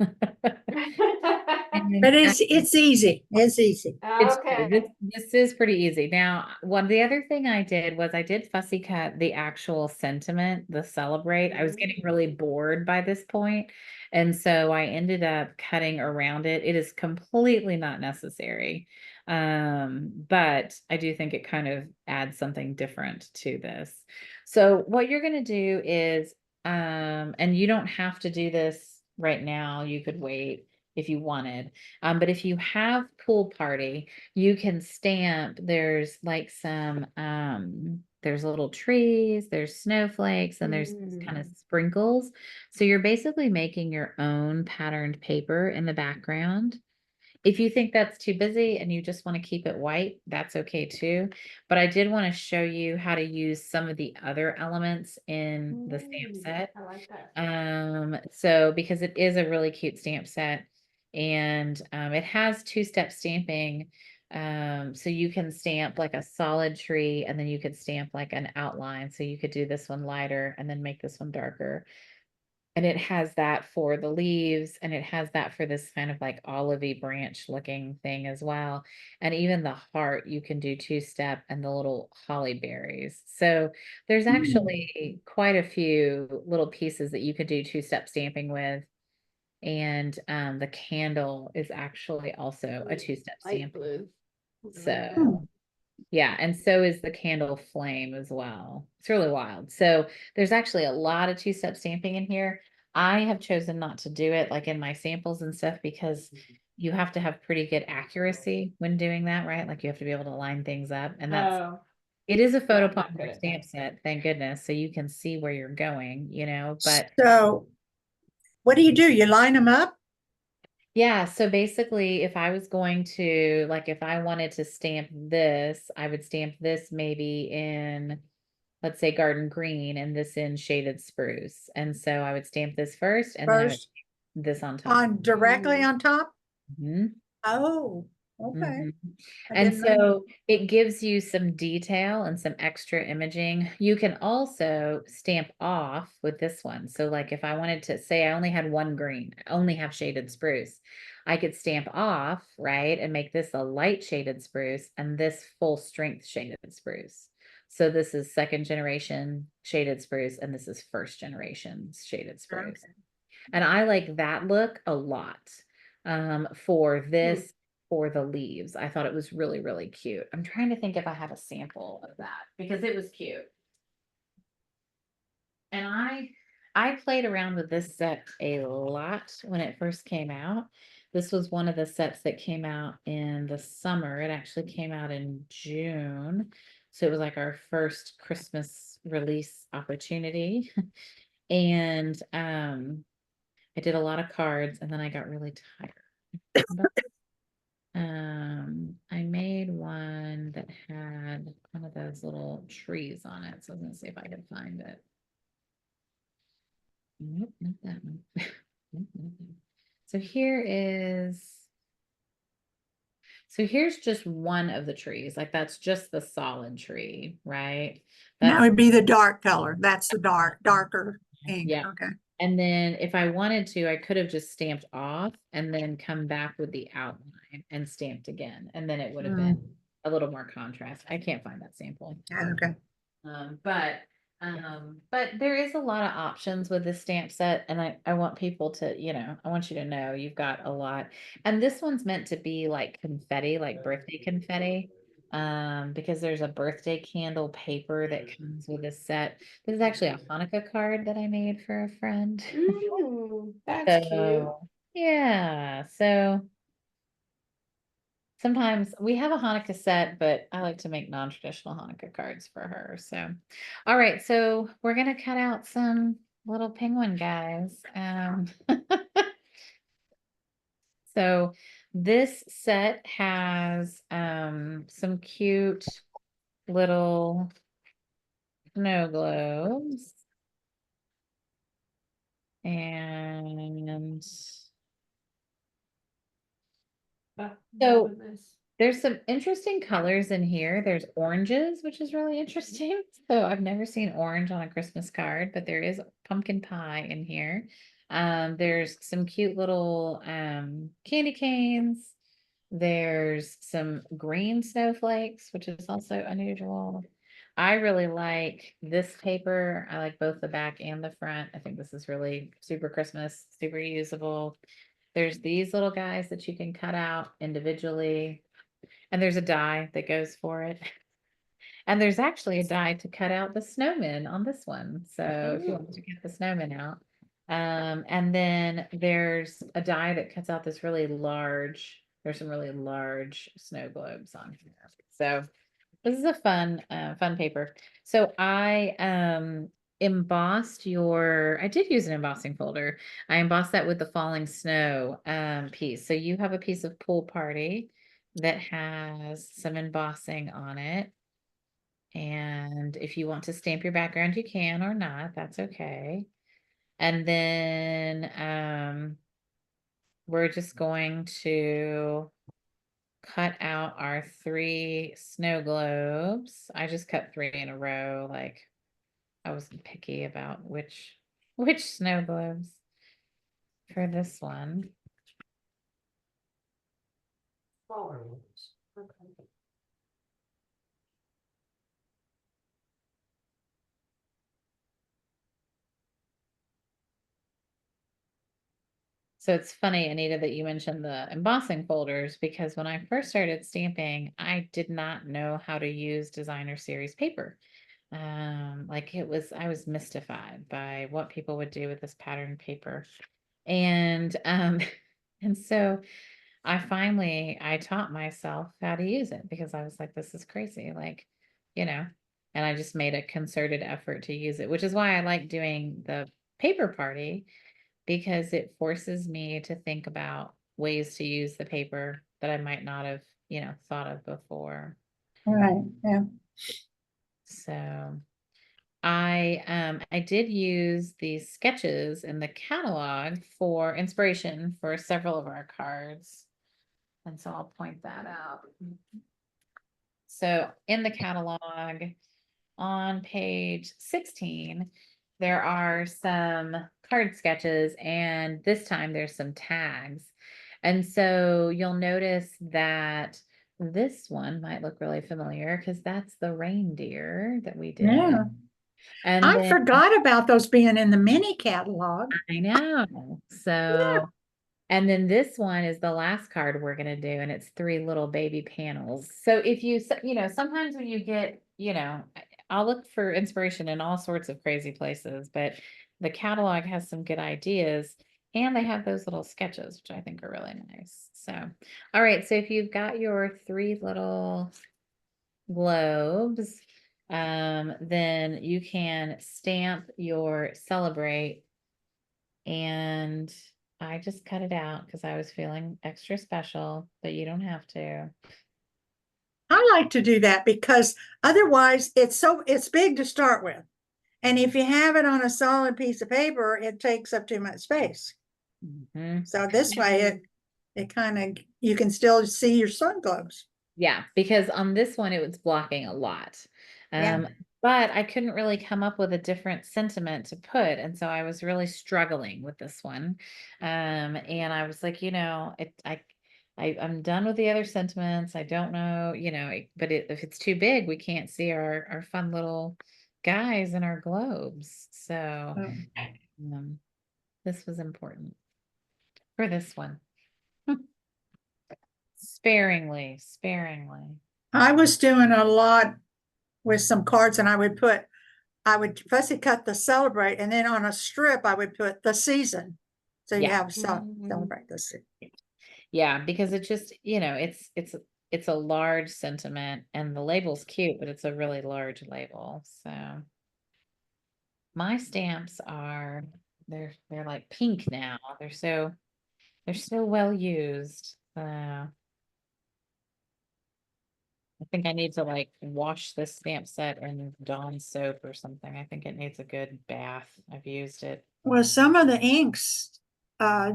And But it's easy. It's easy. it's true. Okay. This is pretty easy. Now, the other thing I did was I did fussy cut the actual sentiment, the celebrate. I was getting really bored by this point, and so I ended up cutting around it. It is completely not necessary. But I do think it kind of adds something different to this. So what you're going to do is and you don't have to do this right now. You could wait if you wanted. But if you have pool party, you can stamp, there's like some, there's little trees, there's snowflakes, and there's kind of sprinkles. So you're basically making your own patterned paper in the background. If you think that's too busy and you just want to keep it white, that's okay too. But I did want to show you how to use some of the other elements in the stamp set. I like that. So because it is a really cute stamp set, and it has 2-step stamping. So you can stamp like a solid tree, and then you could stamp like an outline. So you could do this one lighter and then make this one darker. And it has that for the leaves, and it has that for this kind of like olivey branch looking thing as well. And even the heart, you can do 2-step, and the little holly berries. So there's actually quite a few little pieces that you could do 2-step stamping with. And the candle is actually also a two-step Light stamp. blue. So yeah, and so is the candle flame as well. It's really wild. So there's actually a lot of two-step stamping in here. I have chosen not to do it like in my samples and stuff because you have to have pretty good accuracy when doing that, right? Like you have to be able to line things up. And that's Oh, it is a yeah, I'm not good photopolymer at stamp that. set, thank goodness. So you can see where you're going, but So what do? You line them up? yeah, so basically, if I was going to, like, if I wanted to stamp this, I would stamp this maybe in, let's say, garden green and this in shaded spruce. And so I would stamp this first and then I would First stamp this on top. on directly on top? Mhm. Oh, okay. Mhm. I And didn't know. so it gives you some detail and some extra imaging. You can also stamp off with this one. So like if I wanted to say I only had one green, I only have shaded spruce, I could stamp off, right? And make this a light shaded spruce and this full strength shaded spruce. So this is second generation shaded spruce and this is first generation shaded spruce. Okay. And I like that look a lot for Hmm. this, for the leaves. I thought it was really, really cute. I'm trying to think if I have a sample of that because it was cute. And I played around with this set a lot when it first came out. This was one of the sets that came out in the summer. It actually came out in June. So it was like our first Christmas release opportunity. And I did a lot of cards and then I got really tired. But, I made one that had one of those little trees on it. So I was gonna see if I could find it. Nope, not that one. Nope, not that one. So here's just one of the trees. Like that's just the solid tree, right? That That's would be the dark color. That's the darker ink. yeah. Okay. And then if I wanted to, I could have just stamped off and then come back with the outline and stamped again. And then it would have been a little more contrast. I can't find that sample. Okay. Um, but but there is a lot of options with this stamp set, and I want people to, I want you to know you've got a lot. And this one's meant to be like confetti, like birthday confetti. Because there's a birthday candle paper that comes with this set. This is actually a Hanukkah card that I made for a friend. That's cute. So yeah, so sometimes we have a Hanukkah set, but I like to make non-traditional Hanukkah cards for her. So, all right, so we're gonna cut out some little penguin guys. So this set has some cute little snow globes and so This. there's some interesting colors in here. There's oranges, which is really interesting. So I've never seen orange on a Christmas card, but there is pumpkin pie in here. There's some cute little candy canes. There's some green snowflakes, which is also unusual. I really like this paper. I like both the back and the front. I think this is really super Christmas, super usable. There's these little guys that you can cut out individually. And there's a die that goes for it. And there's actually a die to cut out the snowmen on this one. So if you want to get the snowmen out. And then there's a die that cuts out this really large, there's some really large snow globes on here. So this is a fun paper. So I embossed I did use an embossing folder. I embossed that with the falling snow piece. So you have a piece of Pool Party that has some embossing on it. And if you want to stamp your background, you can or not, that's okay. And then we're just going to cut out our 3 snow globes. I just cut 3 in a row, like I was picky about which snow globes for this one. Smaller ones. Okay. So it's funny, Anita, that you mentioned the embossing folders because when I first started stamping, I did not know how to use designer series paper. Like I was mystified by what people would do with this pattern paper. And and so I taught myself how to use it because I was like, this is crazy. Like, you know, and I just made a concerted effort to use it, which is why I like doing the paper party because it forces me to think about ways to use the paper that I might not have, thought of before. Right, yeah. So I did use these sketches in the catalog for inspiration for several of our cards. And so I'll point that out. So in the catalog on page 16, there are some card sketches, and this time there's some tags. And so you'll notice that this one might look really familiar because that's the reindeer that we did. Yeah. And I then forgot about those being in the mini catalog. I know. So, and then this one is the last card we're going to do, and it's 3 little baby panels. So if sometimes when you get, I'll look for inspiration in all sorts of crazy places, but the catalog has some good ideas and they have those little sketches, which I think are really nice. So, all right. So if you've got your 3 little globes, then you can stamp your celebrate, and I just cut it out because I was feeling extra special, but you don't have to. I like to do that because otherwise it's big to start with. And if you have it on a solid piece of paper, it takes up too much space. Mhm. So this way it kind of, you can still see your sun globes. Yeah, because on this one it was blocking a lot. Yeah. But I couldn't really come up with a different sentiment to put, and so I was really struggling with this one. And I was like, I'm done with the other sentiments. I don't know, but if it's too big, we can't see our fun little guys in our globes. So Oh. um, this was important for this one. Sparingly. I was doing a lot with some cards and I would fussy cut the celebrate and then on a strip I would put the season. So you Yeah. have celebrate the season. Yeah, because it just, it's a large sentiment and the label's cute, but it's a really large label. So my stamps they're like pink now. They're so well used. I think I need to like wash this stamp set in Dawn soap or something. I think it needs a good bath. I've used it. Well, some of the inks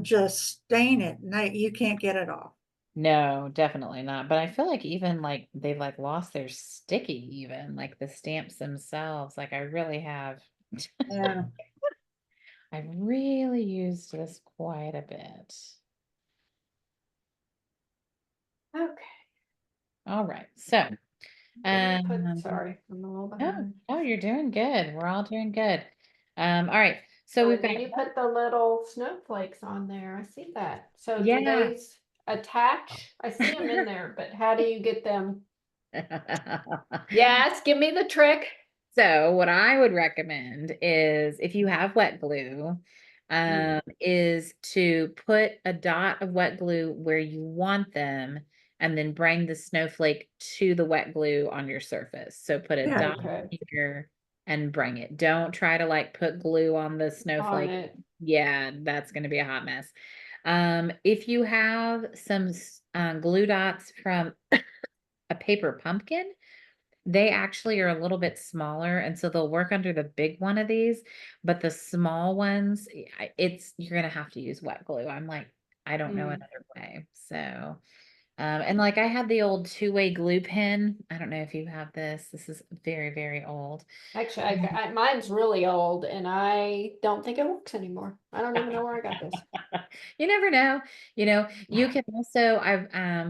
just stain it. No, you can't get it off. No, definitely not. But I feel like even like they've like lost their sticky, even like the stamps themselves. Like I really have, Yeah. I've really used this quite a bit. Okay. All right. So, Sorry, I'm a little oh, behind. oh, you're doing good. We're all doing good. All right. So Oh, we've and got, then you put the little snowflakes on there. I see that. So do yeah. they attach? I see them in there, but how do you get them? Yes, give me the trick. So what I would recommend is if you have wet glue, is to put a dot of wet glue where you want them and then bring the snowflake to the wet glue on your surface. So put a Yeah. dot Okay. here and bring it. Don't try to like put glue on the On snowflake. it. Yeah, that's going to be a hot mess. If you have some glue dots from a paper pumpkin, they actually are a little bit smaller, and so they'll work under the big one of these, but the small ones, you're gonna have to use wet glue. I'm like, I don't know Mm. another way. So, and like I had the old 2-way glue pen. I don't know if you have this. This is very, very old. Actually, mine's really old and I don't think it works anymore. I don't even know where I got this. You never know. You can also,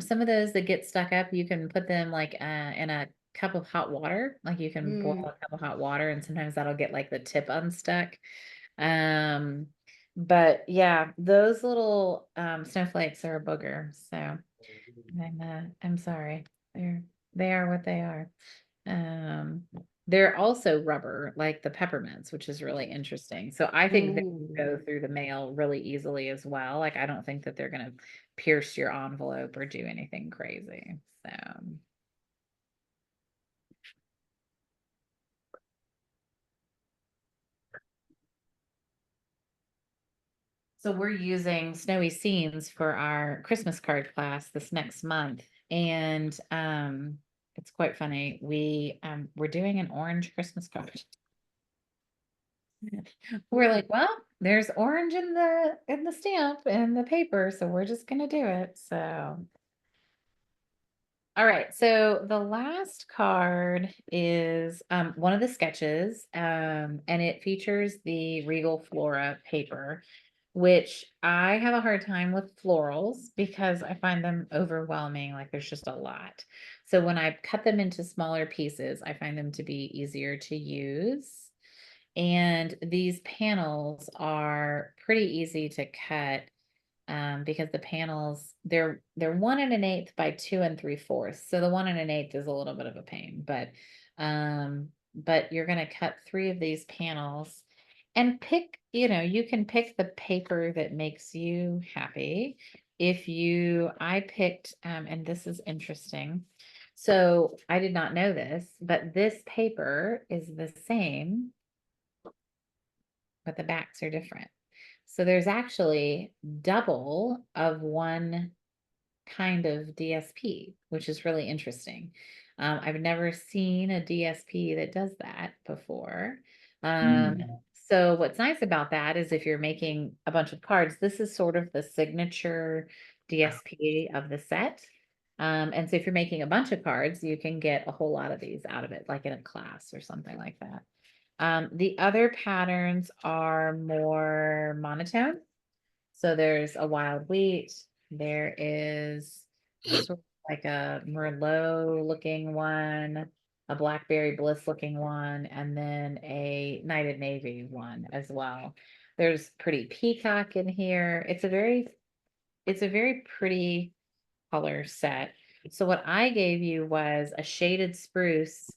some of those that get stuck up, you can put them like in a cup of hot water. Like you can boil Mm. a cup of hot water and sometimes that'll get like the tip unstuck. Um, But yeah, those little snowflakes are a booger. So I'm sorry. They are what they are. Um, they're also rubber, like the peppermints, which is really interesting. So I think they go through the mail really easily as well. Like I don't think that they're gonna pierce your envelope or do anything crazy. So we're using Snowy Scenes for our Christmas card class this next month. And it's quite funny. We're doing an orange Christmas card. We're like, well, there's orange in the stamp and the paper, so we're just gonna do it. So all right, so the last card is one of the sketches, and it features the Regal Flora paper, which I have a hard time with florals because I find them overwhelming, like there's just a lot. So when I cut them into smaller pieces, I find them to be easier to use. And these panels are pretty easy to cut because the panels they're 1 1/8 by 2 3/4. So the 1 1/8 is a little bit of a pain, but you're gonna cut 3 of these panels and pick, you can pick the paper that makes you happy. I picked, and this is interesting. So I did not know this, but this paper is the same, but the backs are different. So there's actually double of one kind of DSP, which is really interesting. I've never seen a DSP that does that before. So what's nice about that is if you're making a bunch of cards, this is sort of the signature DSP of the set. And so if you're making a bunch of cards, you can get a whole lot of these out of it, like in a class or something like that. The other patterns are more monotone. So there's a wild wheat, there is sort of like a Merlot looking one, a blackberry bliss looking one, and then a knighted navy one as well. There's pretty peacock in here. It's a very pretty color set. So what I gave you was a shaded spruce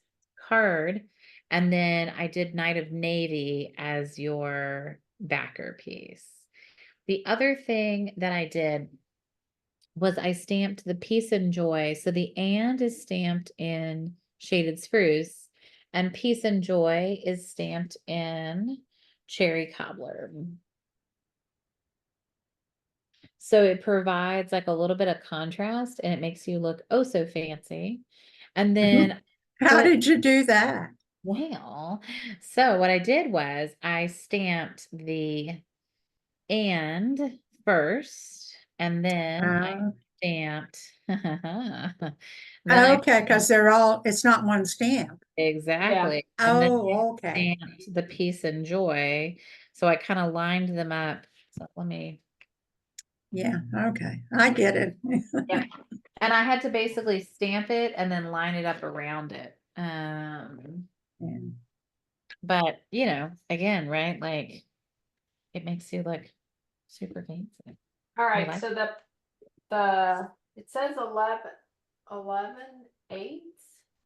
card, and then I did Knight of Navy as your backer piece. The other thing that I did was I stamped the peace and joy. So the and is stamped in shaded spruce, and peace and joy is stamped in cherry cobbler. So it provides like a little bit of contrast and it makes you look oh so fancy. And then How did you do that? well, so what I did was I stamped the and first, and then I stamped then I Okay, because it's not one stamp. exactly. And then I Oh, okay. stamped the peace and joy. So I kind of lined them up. So let me Yeah, okay. I get it. yeah. And I had to basically stamp it and then line it up around it. Yeah. But again, right? Like it makes you look super fancy. All right, like- so it says 11/8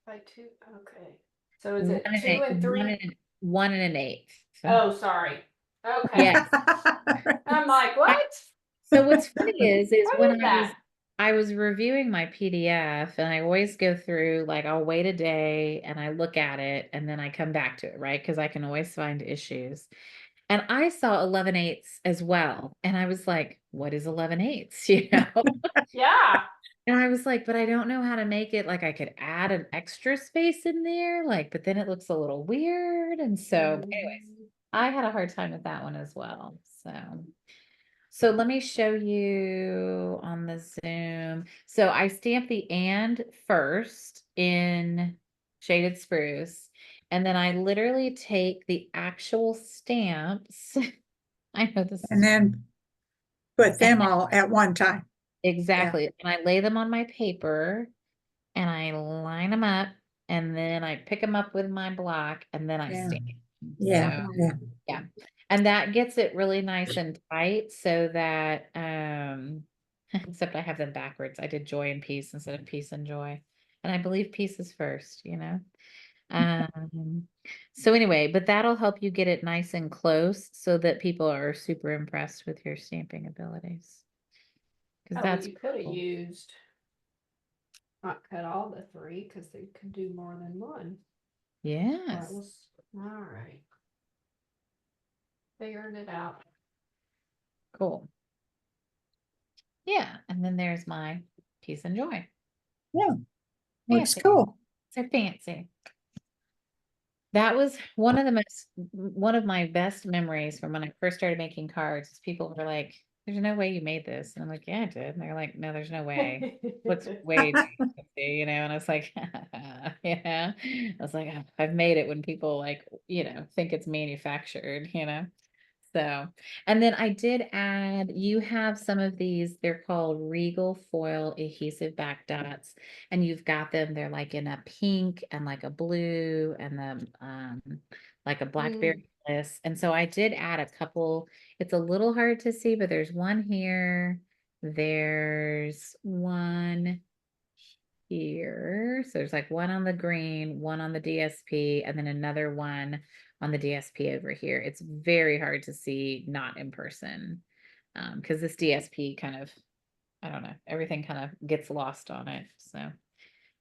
by 2. Okay. So is it 2 and 3? 1 1/8. Oh, sorry. Okay. Yeah. I'm like, what? So what's funny is What when is that? I was reviewing my PDF and I always go through, like, I'll wait a day and I look at it and then I come back to it, right? Because I can always find issues. And I saw 11/8 as well. And I was like, what is 11/8? You know? Yeah. And I was like, but I don't know how to make it like I could add an extra space in there, like, but then it looks a little weird. And so, anyways, I had a hard time with that one as well. So let me show you on the Zoom. So I stamped the and first in shaded spruce, and then I literally take the actual stamps. I know this And is then put them all at one time. exactly. And I lay them on my paper and I line them up and then I pick them up with my block and then I Yeah. stamp. Yeah, So, yeah. yeah. And that gets it really nice and tight so that, except I have them backwards. I did joy and peace instead of peace and joy. And I believe peace is first, you know? So anyway, but that'll help you get it nice and close so that people are super impressed with your stamping abilities. Cause Oh, that's you could have cool. used. Not cut all the 3, cause they could do more than one. That Yes, was, alright. Figured it out. cool. Yeah, and then there's my peace and joy. Yeah, looks Fancy. cool. So fancy. That was one of my best memories from when I first started making cards. Is people were like, "There's no way you made this," and I'm like, "Yeah, I did." And they're like, "No, there's no way. Looks way too fancy," you know. And I was like, "Yeah." I was like, "Oh, I've made it when people like, think it's manufactured, you know." So, and then I did add, you have some of these, they're called Regal Foil Adhesive Back Dots, and you've got them, they're like in a pink and like a blue and then like a blackberry bliss. And so I did add a couple, it's a little hard to see, but there's one here, there's one here. So there's like one on the green, one on the DSP, and then another one on the DSP over here. It's very hard to see not in person because this DSP kind of, I don't know, everything kind of gets lost on it. So,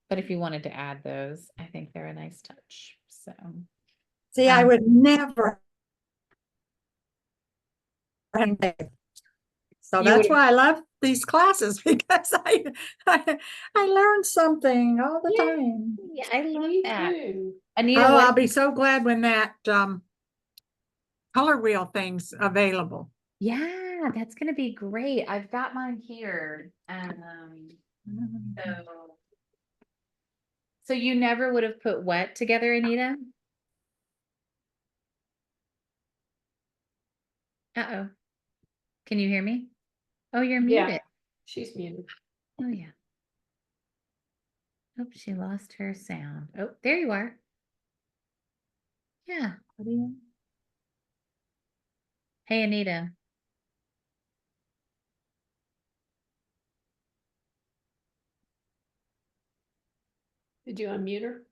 but if you wanted to add those, I think they're a nice touch. So, See, I um, would never. So you would, that's why I love these classes because I learn something all the yeah, time. yeah, I love Me that. too. Anita, Oh, what I'll be so glad when that color wheel thing's available. Yeah, that's gonna be great. I've got mine here. So so you never would have put what together, Anita? Uh-oh. Can you hear me? Oh, you're Yeah, muted. she's muted. Oh yeah. Oh, she lost her sound. Oh, there you are. Yeah. What do you? Hey, Anita. Did you unmute her?